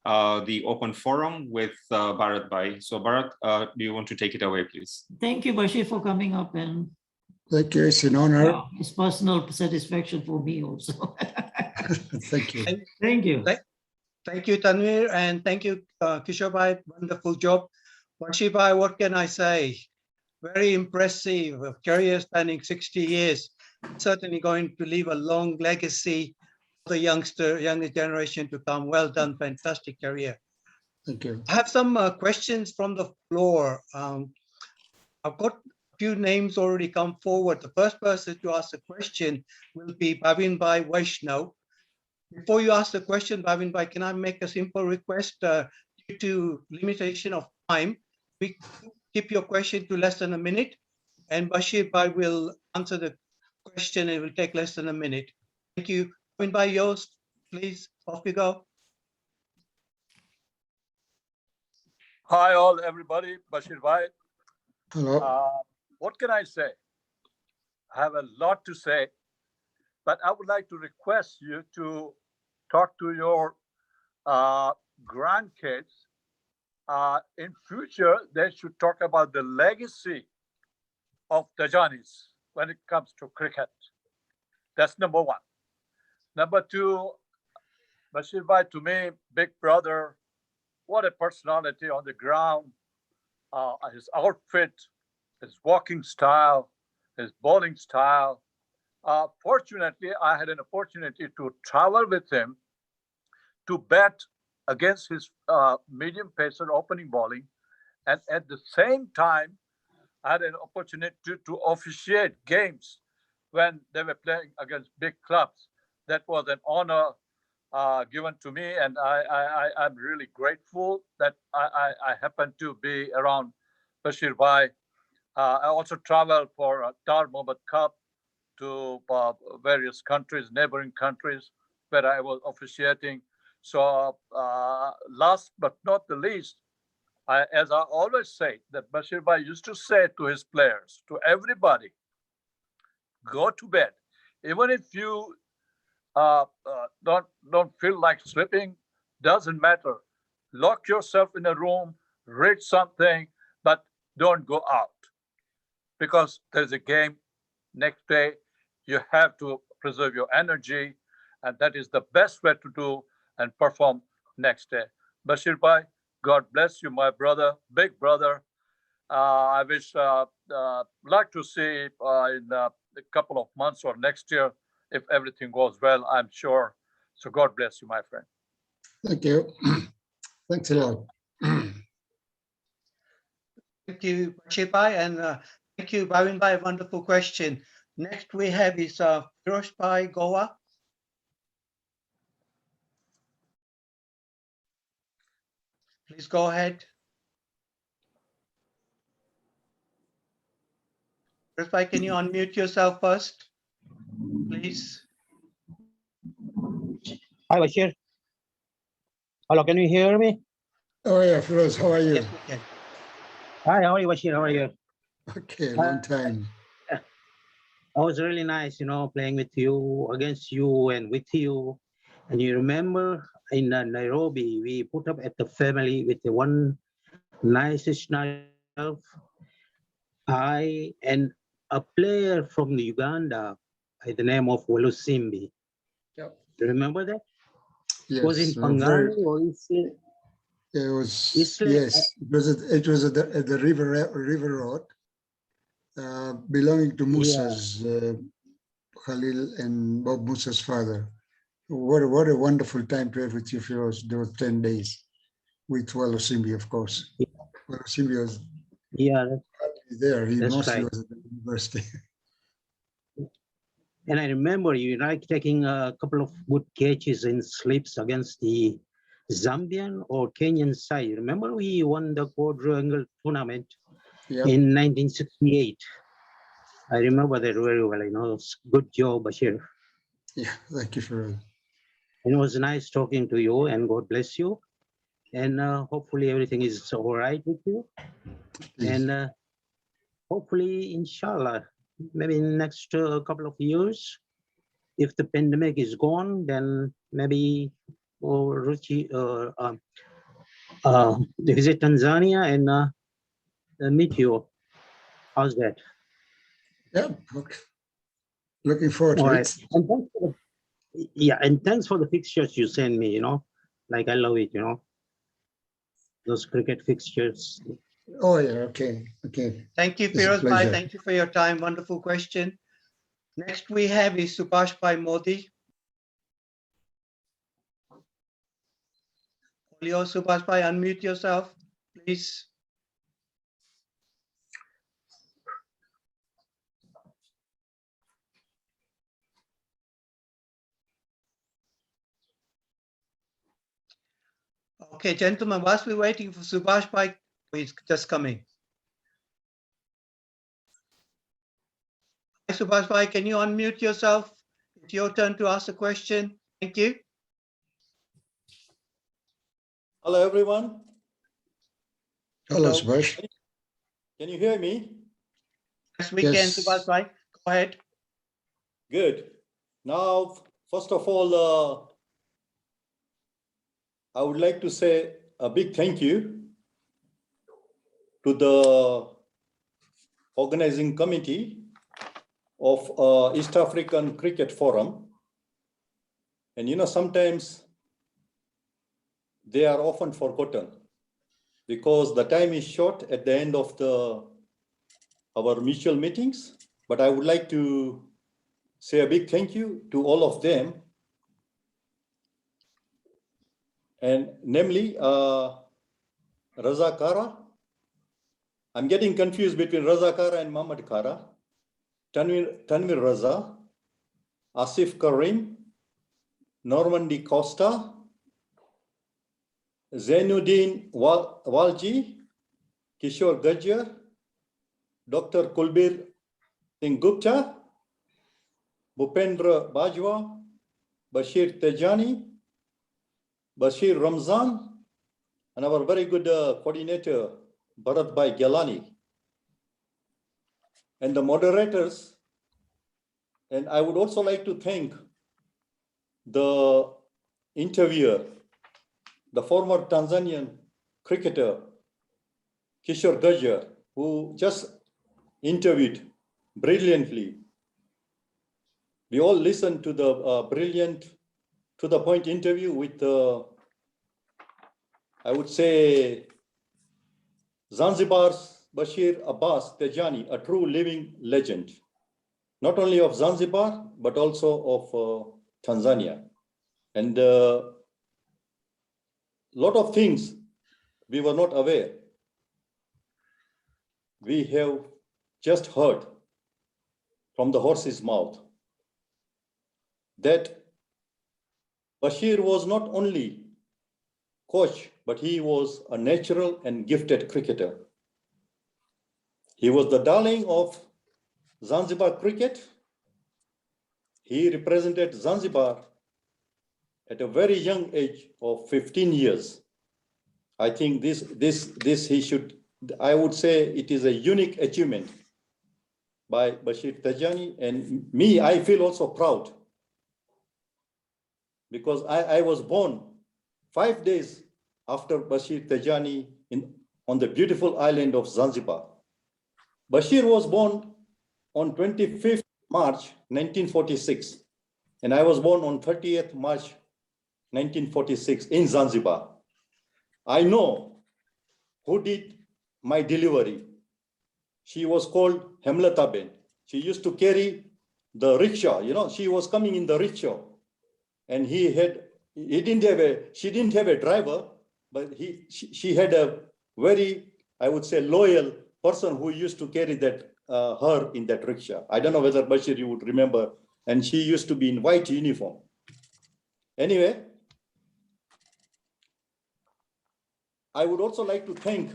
the open forum with Bharat Bhai. So Bharat, do you want to take it away, please? Thank you, Bashir, for coming up, and thank you. It's an honor. yeah, it's personal satisfaction for me also. Thank you. Thank you. Thank you, Tanvir, and thank you, Kishore Bhai. Wonderful job. Bashir Bhai, what can I say? Very impressive. A career spanning 60 years. Certainly going to leave a long legacy for the younger generation to come. Well done. Fantastic career. Thank you. I have some questions from the floor. I've got a few names already come forward. The first person to ask a question will be Bhavin Bhai Vaishnav. Before you ask the question, Bhavin Bhai, can I make a simple request? Due to limitation of time, we keep your question to less than a minute, and Bashir Bhai will answer the question. It will take less than a minute. Thank you. Bhavin Bhai, yours, please. Off you go. Hi, all, everybody. Bashir Bhai. Hello. What can I say? I have a lot to say, but I would like to request you to talk to your grandkids. In future, they should talk about the legacy of Tejanis when it comes to cricket. That's number one. Number two, Bashir Bhai, to me, big brother, what a personality on the ground. His outfit, his walking style, his bowling style. Fortunately, I had an opportunity to travel with him to bat against his medium pacer opening bowling. And at the same time, I had an opportunity to officiate games when they were playing against big clubs. That was an honor given to me, and I'm really grateful that I happened to be around Bashir Bhai. I also traveled for Dar Mohammed Cup to various countries, neighboring countries, where I was officiating. So last but not the least, as I always say, that Bashir Bhai used to say to his players, to everybody, go to bed. Even if you don't feel like sleeping, doesn't matter. Lock yourself in a room, read something, but don't go out. Because there's a game next day, you have to preserve your energy, and that is the best way to do and perform next day. Bashir Bhai, God bless you, my brother, big brother. I wish like to see in a couple of months or next year, if everything goes well, I'm sure. So God bless you, my friend. Thank you. Thanks a lot. Thank you, Bashir Bhai, and thank you, Bhavin Bhai. Wonderful question. Next we have is Firoz Bhai Goa. Please go ahead. Firoz Bhai, can you unmute yourself first, please? Hi, Bashir. Hello, can you hear me? Oh yeah, Firoz, how are you? Yes, we can. Hi, how are you, Bashir? How are you? Okay, long time. It was really nice, playing with you, against you, and with you. And you remember in Nairobi, we put up at the family with the one nicest night. I and a player from Uganda by the name of Walusimbi. Yep. Remember that? Yes. Was in Pangani or Eastleigh? It was Eastleigh? yes. It was at the river road, belonging to Musa's Khalil and Bob Musa's father. What a wonderful time to have with you, Firoz. Those 10 days with Walusimbi, of course. Yeah. Walusimbi was there. He That's mostly right. was at the university. And I remember you taking a couple of good catches in slips against the Zambian or Kenyan side. Remember we won the quadrangle tournament in 1968. I remember that very well. Good job, Bashir. Yeah, thank you, Firoz. And it was nice talking to you, and God bless you. And hopefully everything is all right with you. Please. And hopefully, inshallah, maybe in the next couple of years, if the pandemic is gone, then maybe Ruchi visit Tanzania and meet you. How's that? Yeah, okay. Looking forward to it. And thanks for and thanks for the fixtures you send me. Like I love it. Those cricket fixtures. Oh yeah, okay. Thank you, Firoz Bhai. Thank you for your time. Wonderful question. Next we have is Subhash Bhai Modi. Subhash Bhai, unmute yourself, please. Okay, gentlemen, whilst we're waiting for Subhash Bhai, he's just coming. Hi, Subhash Bhai, can you unmute yourself? It's your turn to ask a question. Thank you. Hello, everyone. Hello, Subhash. Can you hear me? Yes, we can, Subhash Bhai. Go ahead. Good. Now, first of all, I would like to say a big thank you to the organizing committee of East African Cricket Forum. And you know, sometimes they are often forgotten because the time is short at the end of our mutual meetings. But I would like to say a big thank you to all of them. And namely, Raza Kara. I'm getting confused between Raza Kara and Muhammad Kara. Tanvir Raza, Asif Karim, Normandy Costa, Zainuddin Walji, Kishore Gajjar, Dr. Kulbir Singh Gupta, Bhupendra Bajwa, Bashir Tajani, Bashir Ramzan, and our very good coordinator, Bharat Bhai Gyalani, and the moderators. And I would also like to thank the interviewer, the former Tanzanian cricketer, Kishore Gajjar, who just interviewed brilliantly. We all listened to the brilliant, to the point interview with, I would say, Zanzibar's Bashir Abbas Tejani, a true living legend, not only of Zanzibar, but also of Tanzania. And a lot of things we were not aware. We have just heard from the horse's mouth that Bashir was not only coach, but he was a natural and gifted cricketer. He was the darling of Zanzibar cricket. He represented Zanzibar at a very young age of 15 years. I think this he should, I would say it is a unique achievement by Bashir Tajani, and me, I feel also proud because I was born 5 days after Bashir Tajani on the beautiful island of Zanzibar. Bashir was born on 25th March 1946, and I was born on 30th March 1946 in Zanzibar. I know who did my delivery. She was called Hemlata Ben. She used to carry the rickshaw. You know, she was coming in the rickshaw, and she didn't have a driver, but she had a very, I would say, loyal person who used to carry that her in that rickshaw. I don't know whether Bashir you would remember, and she used to be in white uniform. Anyway, I would also like to thank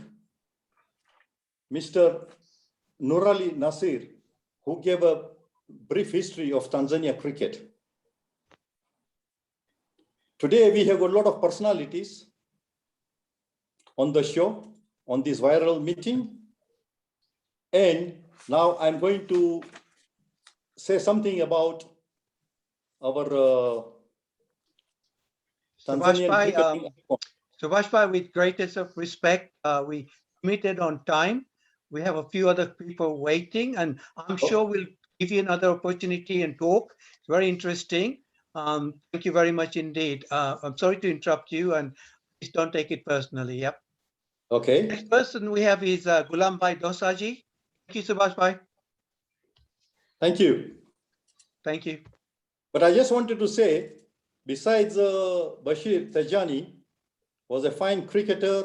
Mr. Nurali Nasir, who gave a brief history of Tanzania cricket. Today, we have got a lot of personalities on the show, on this viral meeting. And now I'm going to say something about our Tanzanian cricketing. Subhash, with greatest of respect, we committed on time. We have a few other people waiting, and I'm sure we'll give you another opportunity and talk. It's very interesting. Thank you very much indeed. I'm sorry to interrupt you, and please don't take it personally. Yep. Okay. Next person we have is Gulam Bhai Dosaji. Thank you, Subhash Bhai. Thank you. Thank you. But I just wanted to say, besides Bashir Tajani was a fine cricketer,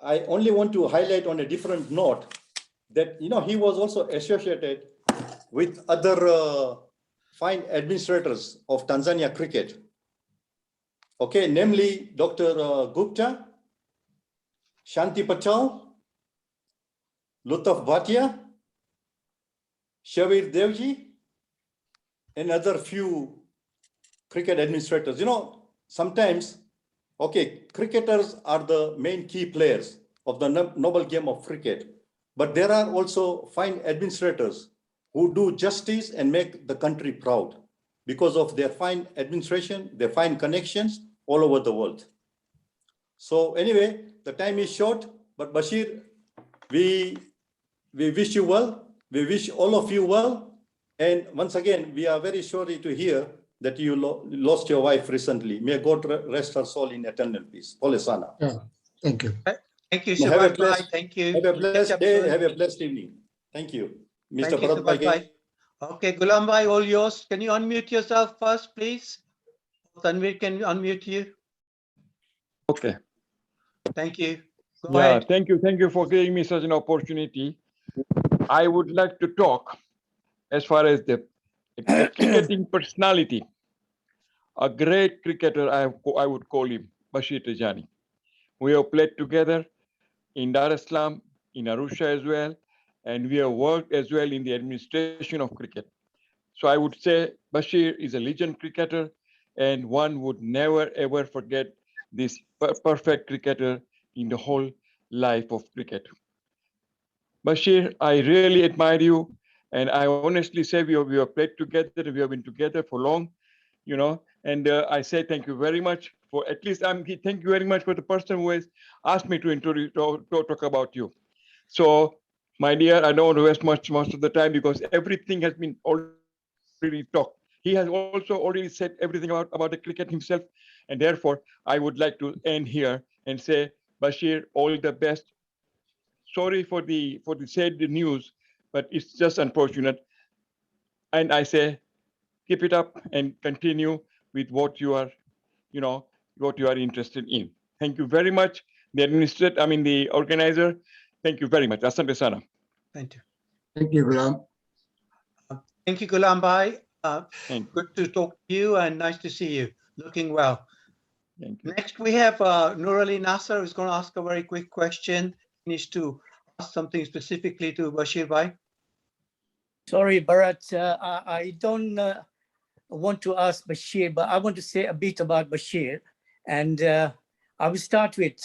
I only want to highlight on a different note that, you know, he was also associated with other fine administrators of Tanzania cricket. Okay, namely Dr. Gupta, Shanti Patel, Lutaf Bhatia, Shavir Devji, and other few cricket administrators. You know, sometimes, okay, cricketers are the main key players of the noble game of cricket, but there are also fine administrators who do justice and make the country proud. because of their fine administration, their fine connections all over the world. So anyway, the time is short, but Bashir, we wish you well. We wish all of you well. And once again, we are very sorry to hear that you lost your wife recently. May God rest her soul in eternal peace. Pole sana. Yeah, thank you. Thank you, Have a Subhash. blessed, Thank you. have a We'll catch blessed up day. soon. Have a blessed evening. Thank you. Mr. Thank you, Bharat Subhash. Bhai. Okay, Gulam Bhai, all yours. Can you unmute yourself first, please? Tanvir, can you unmute you? Okay. Thank you. Go Yeah, ahead. thank you. Thank you for giving me such an opportunity. I would like to talk as far as the cricketing personality. A great cricketer, I would call him, Bashir Tajani. We have played together in Dar es Salaam, in Arusha as well, and we have worked as well in the administration of cricket. So I would say Bashir is a legend cricketer, and one would never ever forget this perfect cricketer in the whole life of cricket. Bashir, I really admire you, and I honestly say we have played together, we have been together for long, you know, and I say thank you very much for, at least thank you very much for the person who has asked me to introduce, to talk about you. So, my dear, I don't want to waste much of the time because everything has been already talked. He has also already said everything about the cricket himself, and therefore I would like to end here and say, Bashir, all the best. Sorry for the sad news, but it's just unfortunate. And I say, keep it up and continue with what you are, what you are interested in. Thank you very much, the organizer. Thank you very much. Asante sana. Thank you. Thank you, Gulam. Thank you, Gulam Bhai. Good to talk to you and nice to see you. Looking well. Thank you. Next, we have Nurali Nasser, who's going to ask a very quick question. He needs to ask something specifically to Bashir Bhai. Sorry, Bharat, I don't want to ask Bashir, but I want to say a bit about Bashir. And I will start with,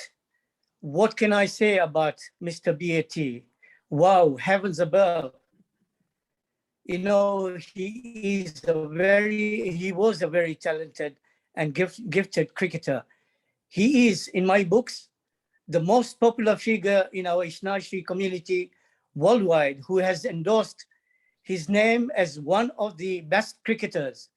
what can I say about Mr. BAT? Wow, heavens above. You know, he was a very talented and gifted cricketer. He is, in my books, the most popular figure in our Isnashri community worldwide who has endorsed his name as one of the best cricketers.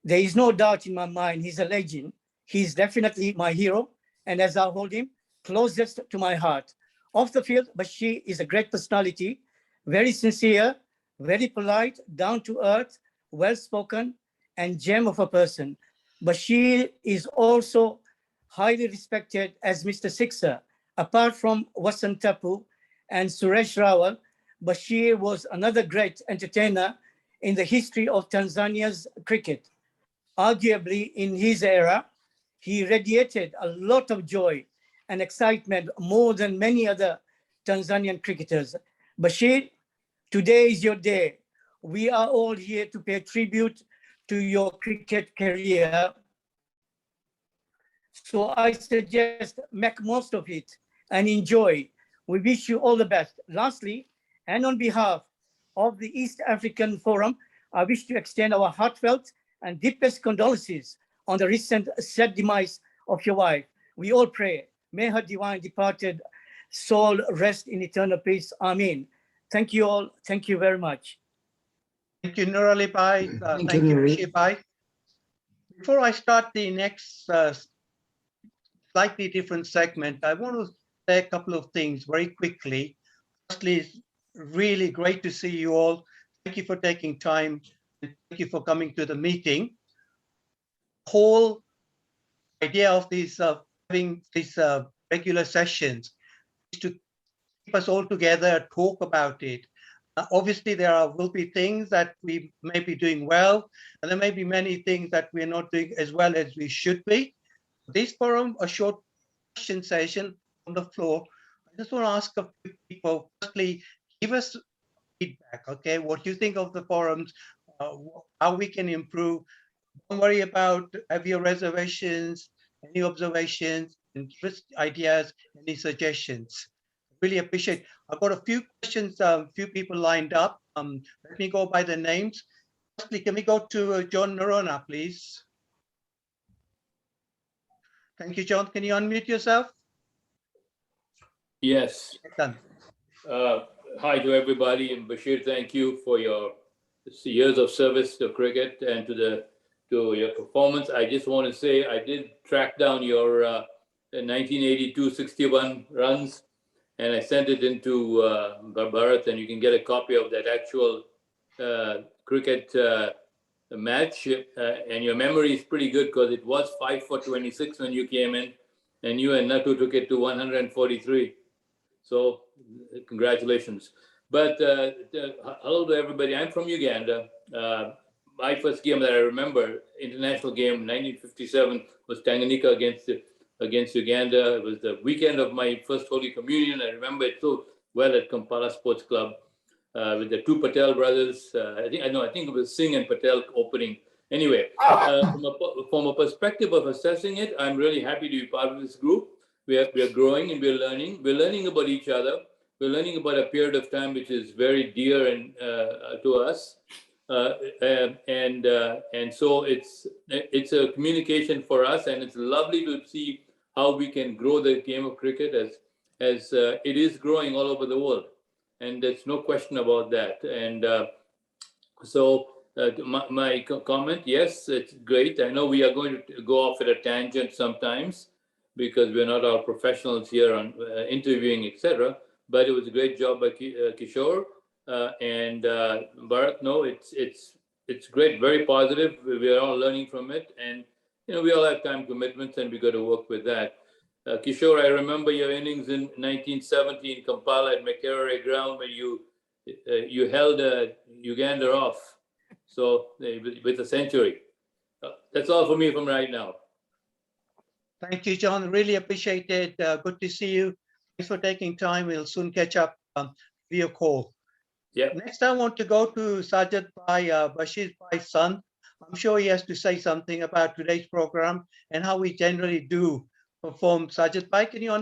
There is no doubt in my mind, he's a legend. He's definitely my hero. And as I hold him closest to my heart. Off the field, Bashir is a great personality, very sincere, very polite, down to earth, well-spoken, and gem of a person. Bashir is also highly respected as Mr. Sixer. Apart from Wasan Tapu and Suresh Rawal, Bashir was another great entertainer in the history of Tanzania's cricket. Arguably, in his era, he radiated a lot of joy and excitement more than many other Tanzanian cricketers. Bashir, today is your day. We are all here to pay tribute to your cricket career. So I suggest make most of it and enjoy. We wish you all the best. Lastly, and on behalf of the East African Forum, I wish to extend our heartfelt and deepest condolences on the recent sad demise of your wife. We all pray, may her divine departed soul rest in eternal peace. Amen. Thank you all. Thank you very much. Thank you, Nurali Bhai. Thank you, Bashir Bhai. Before I start the next slightly different segment, I want to say a couple of things very quickly. Firstly, it's really great to see you all. Thank you for taking time. And thank you for coming to the meeting. The whole idea of these having these regular sessions is to keep us all together, talk about it. Obviously, there will be things that we may be doing well, and there may be many things that we're not doing as well as we should be. This forum, a short question session on the floor. I just want to ask a few people, firstly, give us feedback, okay? What you think of the forums, how we can improve. Don't worry about, have your reservations, any observations, interest, ideas, any suggestions. Really appreciate. I've got a few questions, a few people lined up. Let me go by the names. Firstly, can we go to John Norona, please? Thank you, John. Can you unmute yourself? Yes. Done. Hi to everybody, and Bashir, thank you for your years of service to cricket and to your performance. I just want to say I did track down your 1982 61 runs, and I sent it into Bharat, and you can get a copy of that actual cricket match. And your memory is pretty good because it was 5 for 26 when you came in, and you and Natu took it to 143. So congratulations. But hello to everybody. I'm from Uganda. My first game that I remember, international game, 1957, was Tanganyika against Uganda. It was the weekend of my first Holy Communion. I remember it so well at Kampala Sports Club with the two Patel brothers. I think it was Singh and Patel opening. Anyway, from a perspective of assessing it, I'm really happy to be part of this group. We are growing and we're learning. We're learning about each other. We're learning about a period of time which is very dear and to us. And so it's a communication for us, and it's lovely to see how we can grow the game of cricket as it is growing all over the world, and there's no question about that. And so my comment, yes, it's great. I know we are going to go off at a tangent sometimes because we're not all professionals here on interviewing, etc. But it was a great job by Kishore. And Bharat, no, it's great, very positive. We are all learning from it, and we all have time commitments, and we got to work with that. Kishore, I remember your innings in 1970 in Kampala at Makerere ground where you held Uganda off, so with a century. That's all for me from right now. Thank you, John. Really appreciate it. Good to see you. Thanks for taking time. We'll soon catch up via call. Yeah. Next, I want to go to Sajid Bhai, Bashir Bhai's son. I'm sure he has to say something about today's program and how we generally do perform. Sajid Bhai, can you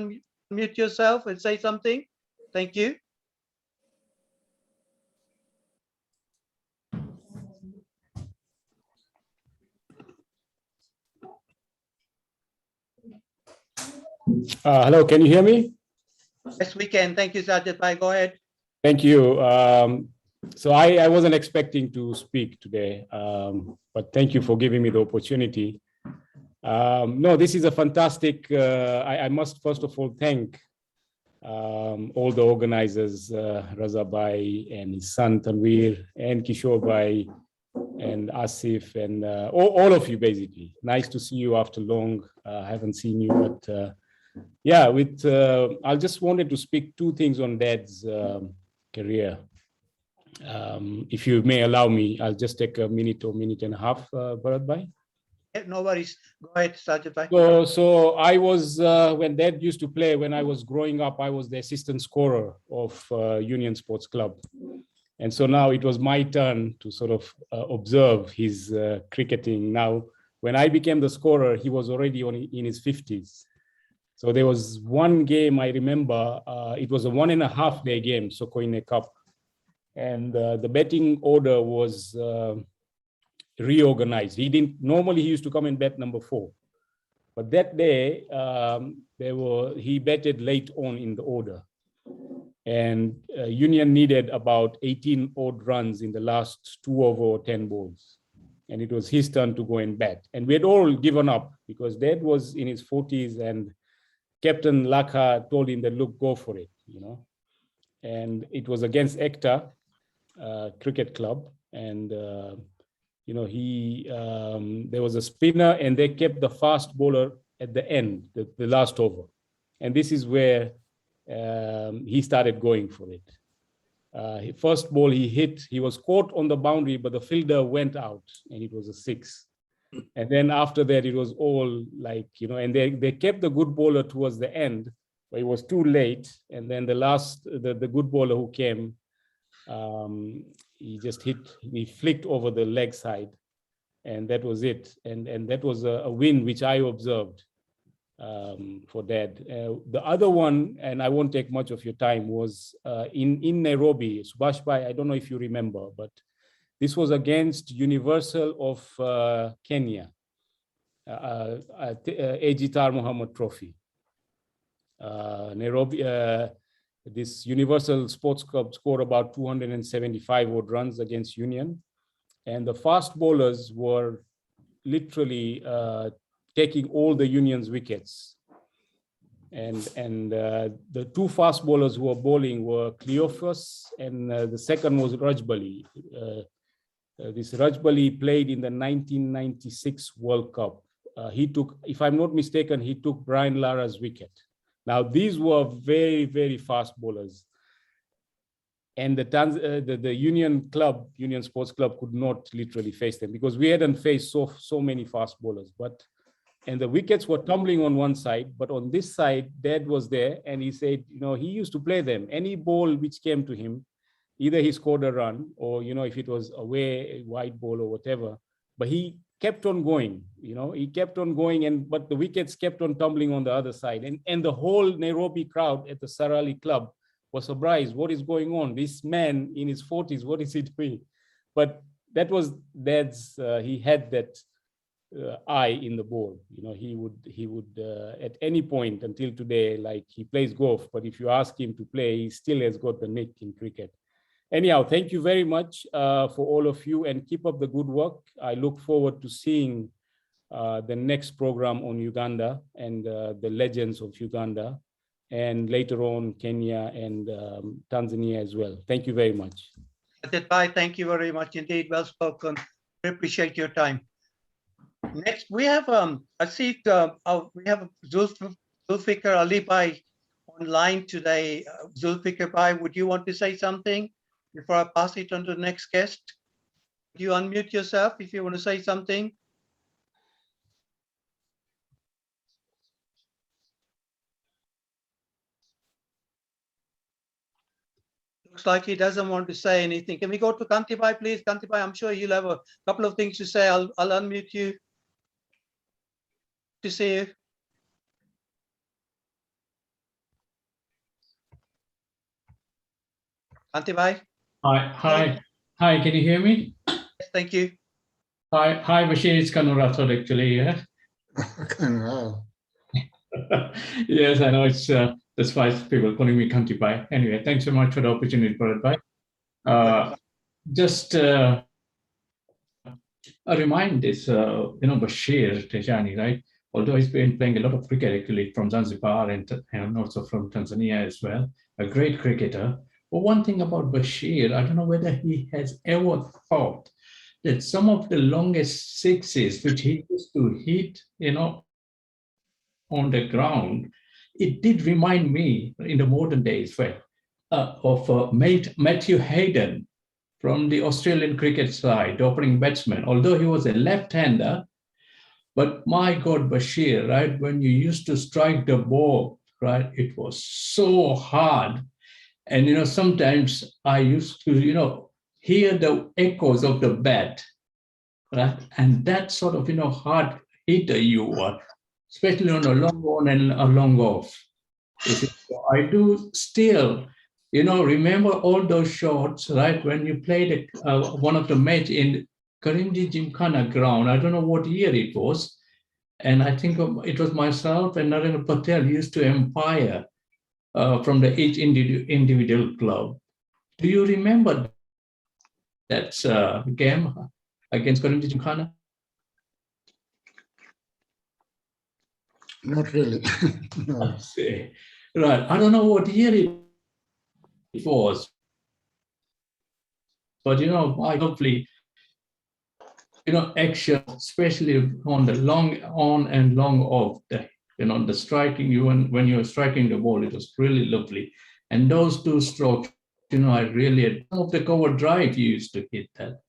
unmute yourself and say something? Thank you. Hello, can you hear me? Yes, we can. Thank you, Sajid Bhai. Go ahead. Thank you. So I wasn't expecting to speak today, but thank you for giving me the opportunity. No, this is a fantastic, I must first of all thank all the organizers, Raza Bhai and his son Tanvir and Kishore Bhai and Asif and all of you basically. Nice to see you after long. I haven't seen you, but yeah, I just wanted to speak two things on Dad's career. If you may allow me, I'll just take a minute or minute and a half, Bharat Bhai. No worries. Go ahead, Sajid Bhai. So I was, when Dad used to play, when I was growing up, I was the assistant scorer of Union Sports Club. And so now it was my turn to sort of observe his cricketing. Now, when I became the scorer, he was already in his 50s. So there was one game I remember, it was a 1.5 day game, Sokoine Cup. And the batting order was reorganized. Normally he used to come in bat number 4. But that day, he batted late on in the order. And Union needed about 18 odd runs in the last 2 over 10 balls. And it was his turn to go and bat. And we had all given up because Dad was in his 40s and Captain Laka told him that, look, go for it, And it was against Ekta Cricket Club. And, there was a spinner and they kept the fast bowler at the end, the last over. And this is where he started going for it. First ball he hit, he was caught on the boundary, but the fielder went out and it was a 6. And then after that, it was all like, and they kept the good bowler towards the end, but it was too late. And then the good bowler who came, he flicked over the leg side and that was it. And that was a win, which I observed for Dad. The other one, and I won't take much of your time, was in Nairobi. Subhash Bhai, I don't know if you remember, but This was against Universal of Kenya, Ejitar Muhammad Trophy. Nairobi, this Universal Sports Club scored about 275 odd runs against Union. And the fast bowlers were literally taking all the Union's wickets. And the two fast bowlers who were bowling were Cleophas, and the second was Rajbali. This Rajbali played in the 1996 World Cup. He took, if I'm not mistaken, he took Brian Lara's wicket. Now, these were very, very fast bowlers. And the Union Club, Union Sports Club, could not literally face them because we hadn't faced so many fast bowlers. And the wickets were tumbling on one side, but on this side, Dad was there, and he said, you know, he used to play them. Any ball which came to him, either he scored a run, or, you know, if it was away, a wide ball or whatever, but he kept on going, you know, he kept on going, but the wickets kept on tumbling on the other side. And the whole Nairobi crowd at the Sarali Club was surprised. What is going on? This man in his 40s, what is he doing? But that was Dad's, he had that eye in the ball. You know, he would at any point until today, like he plays golf, but if you ask him to play, he still has got the nick in cricket. Anyhow, thank you very much for all of you, and keep up the good work. I look forward to seeing the next program on Uganda and the legends of Uganda, and later on Kenya and Tanzania as well. Thank you very much. Bye. Thank you very much indeed. Well spoken. We appreciate your time. Next, we have I see we have Zulfikar Ali Bhai online today. Zulfikar Bhai, would you want to say something before I pass it on to the next guest? Would you unmute yourself if you want to say something? Looks like he doesn't want to say anything. Can we go to Kanti Bhai, please? Kanti Bhai, I'm sure you'll have a couple of things to say. I'll unmute you. To see you. Kanti Bhai. Hi, can you hear me? Yes, thank you. Hi, Bashir, it's Kanurathod actually, yeah. Wow. Yes, I know it's that's why people calling me Kanti Bhai. Anyway, thanks so much for the opportunity for it, Bhai. Just a remind this, you know, Bashir Tajani, right? Although he's been playing a lot of cricket actually from Zanzibar and also from Tanzania as well, a great cricketer. But one thing about Bashir, I don't know whether he has ever thought that some of the longest sixes which he used to hit, you know, on the ground, it did remind me in the modern days of Matthew Hayden from the Australian cricket side, the opening batsman. Although he was a left-hander, but my God, Bashir, right, when you used to strike the ball, right, it was so hard. And, you know, sometimes I used to, you know, hear the echoes of the bat, right? And that sort of, you know, hard hitter you were, especially on a long on and a long off. I do still, you know, remember all those shots, right? When you played one of the match in Karimji Gymkhana ground, I don't know what year it was. And I think it was myself and Narendra Patel used to umpire from each individual club. Do you remember that game against Karimji Gymkhana? Not really. No. Right. I don't know what year it was. But, you know, I hopefully, you know, action, especially on the long on and long off, you know, the striking, when you're striking the ball, it was really lovely. And those two strokes, you know, I really, some of the cover drive you used to hit that.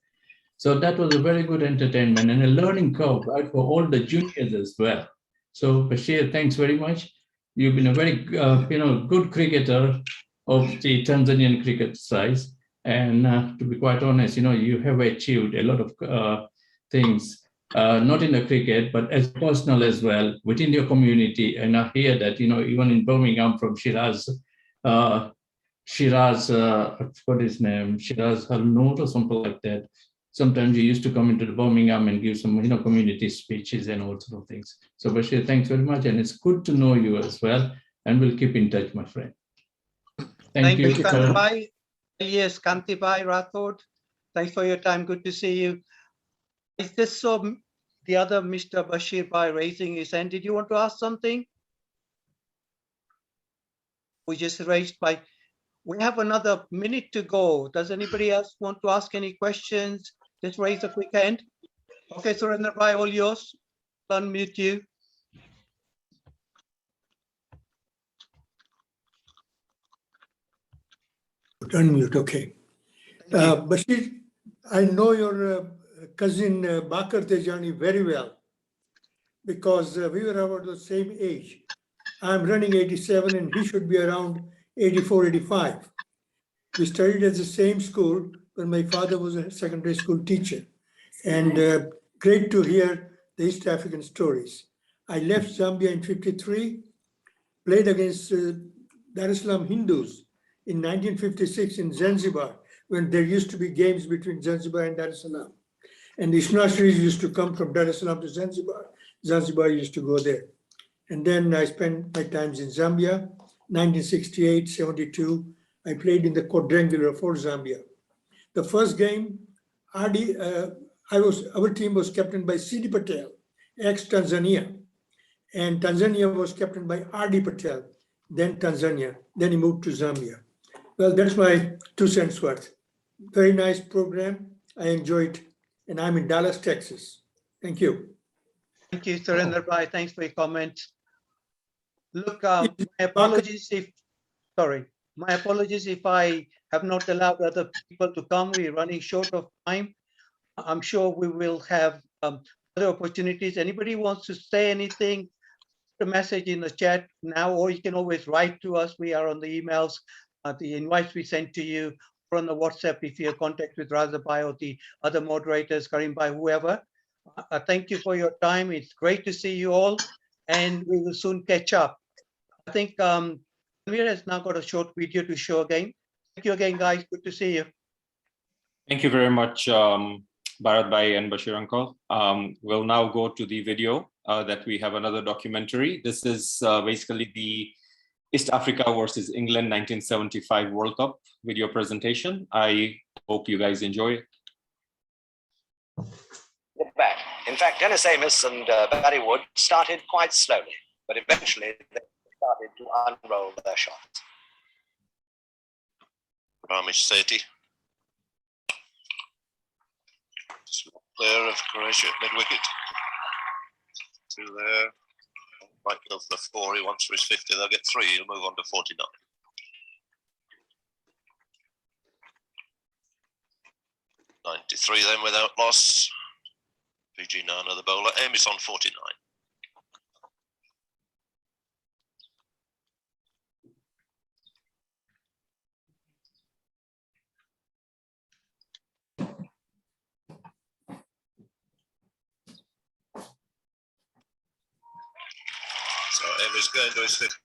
So that was a very good entertainment and a learning curve, right, for all the juniors as well. So Bashir, thanks very much. You've been a very, you know, good cricketer of the Tanzanian cricket size. And to be quite honest, you know, you have achieved a lot of things, not in the cricket, but as personal as well within your community. And I hear that, you know, even in Birmingham from Shiraz, I forgot his name, Shiraz Al-Noor or something like that. sometimes he used to come into the Birmingham and give some, community speeches and all sort of things. So Bashir, thanks very much. And it's good to know you as well. And we'll keep in touch, my friend. Thank you. Kantibai. Yes, Kantibai Rathod. Thanks for your time. Good to see you. Is this the other Mr. Bashir Bhai raising his hand? Did you want to ask something? We just raised by. We have another minute to go. Does anybody else want to ask any questions? Just raise a quick hand. Okay, Surendra Bhai, all yours. Unmute you. Unmute, okay. Bashir, I know your cousin Bakar Tejani very well because we were about the same age. I'm running 87 and he should be around 84, 85. We studied at the same school, but my father was a secondary school teacher. And great to hear the East African stories. I left Zambia in 53, played against Dar es Salaam Hindus in 1956 in Zanzibar, when there used to be games between Zanzibar and Dar es Salaam. And the Ishnasharis used to come from Dar es Salaam to Zanzibar. Zanzibar used to go there. And then I spent my times in Zambia, 1968, 72. I played in the quadrangular for Zambia. The first game, our team was captained by Sidi Patel, ex-Tanzania. And Tanzania was captained by R.D. Patel, then Tanzania. Then he moved to Zambia. Well, that's my 2 cents worth. Very nice program. I enjoyed, and I'm in Dallas, Texas. Thank you. Thank you, Surendra Bhai. Thanks for your comments. Look, my apologies if I have not allowed other people to come. We're running short of time. I'm sure we will have other opportunities. Anybody wants to say anything, put a message in the chat now, or you can always write to us. We are on the emails, the invites we sent to you, or on the WhatsApp if you have contact with Raza Bhai or the other moderators, Karim Bhai, whoever. Thank you for your time. It's great to see you all, and we will soon catch up. I think Tanvir has now got a short video to show again. Thank you again, guys. Good to see you. Thank you very much, Bharat Bhai and Bashir Uncle. We'll now go to the video that we have another documentary. This is basically the East Africa versus England 1975 World Cup video presentation. I hope you guys enjoy it. Back. In fact, Dennis Amos and Barry Wood started quite slowly, but eventually they started to unroll their shots. Ramesh Sethi. Small player of Croatia at mid-wicket. 2 there. Might go for the 4. He wants for his 50. They'll get 3. He'll move on to 49. 93 then without loss. PG Nana, the bowler. Amos on 49. So Amos going to his 50.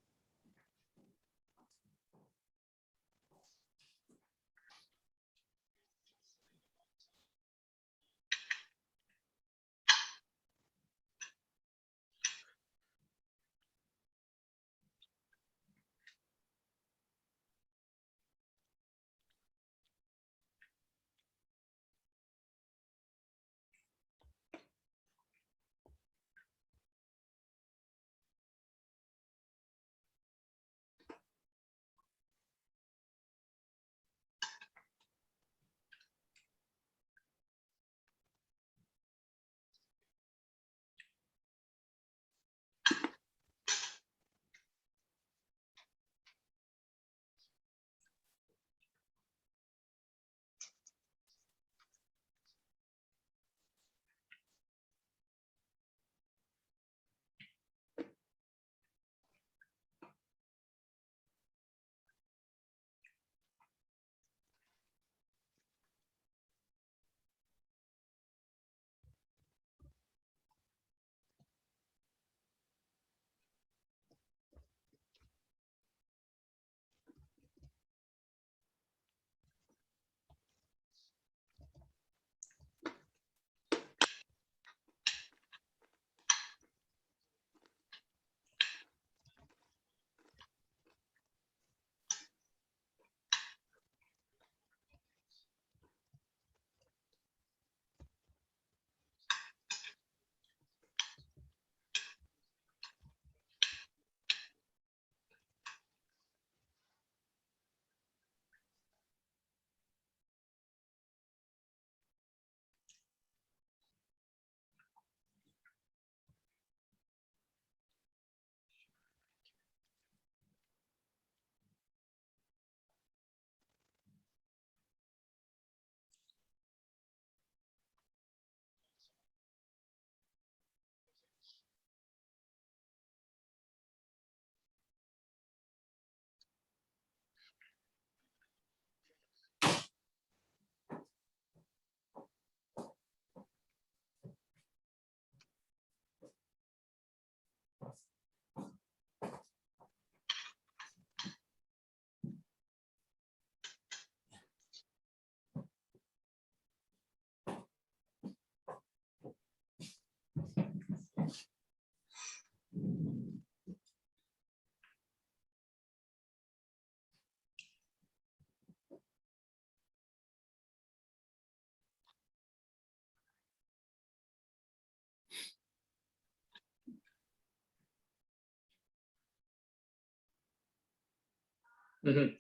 Mhm.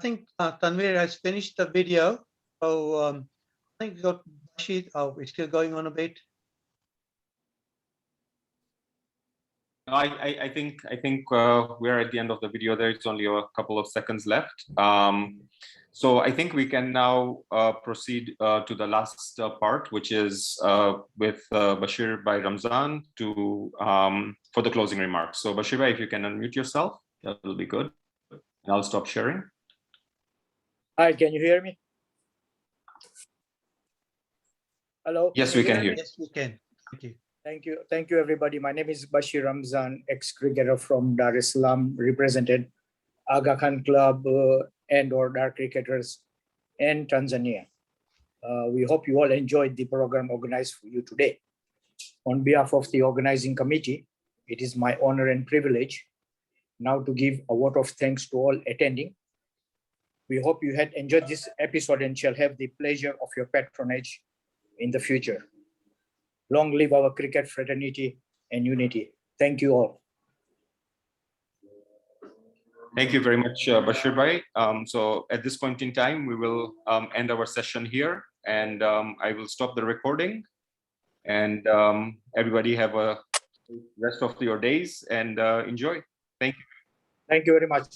I think Tanvir has finished the video. So I think we got Bashir. Oh, we're still going on a bit. I think we're at the end of the video. There is only a couple of seconds left. So I think we can now proceed to the last part, which is with Bashir by Ramzan to for the closing remarks. So Bashir, if you can unmute yourself, that will be good. And I'll stop sharing. Hi, can you hear me? Hello? Yes, we can hear. Yes, we can. Thank you. Thank you, everybody. My name is Bashir Ramzan, ex-cricketer from Dar es Salaam, represented Aga Khan Club and or Dar Cricketers and Tanzania. We hope you all enjoyed the program organized for you today. On behalf of the organizing committee, it is my honor and privilege now to give a vote of thanks to all attending. We hope you had enjoyed this episode and shall have the pleasure of your patronage in the future. Long live our cricket fraternity and unity. Thank you all. Thank you very much, Bashir Bhai. So at this point in time, we will end our session here, and I will stop the recording. And everybody have a rest of your days and enjoy. Thank you. Thank you very much.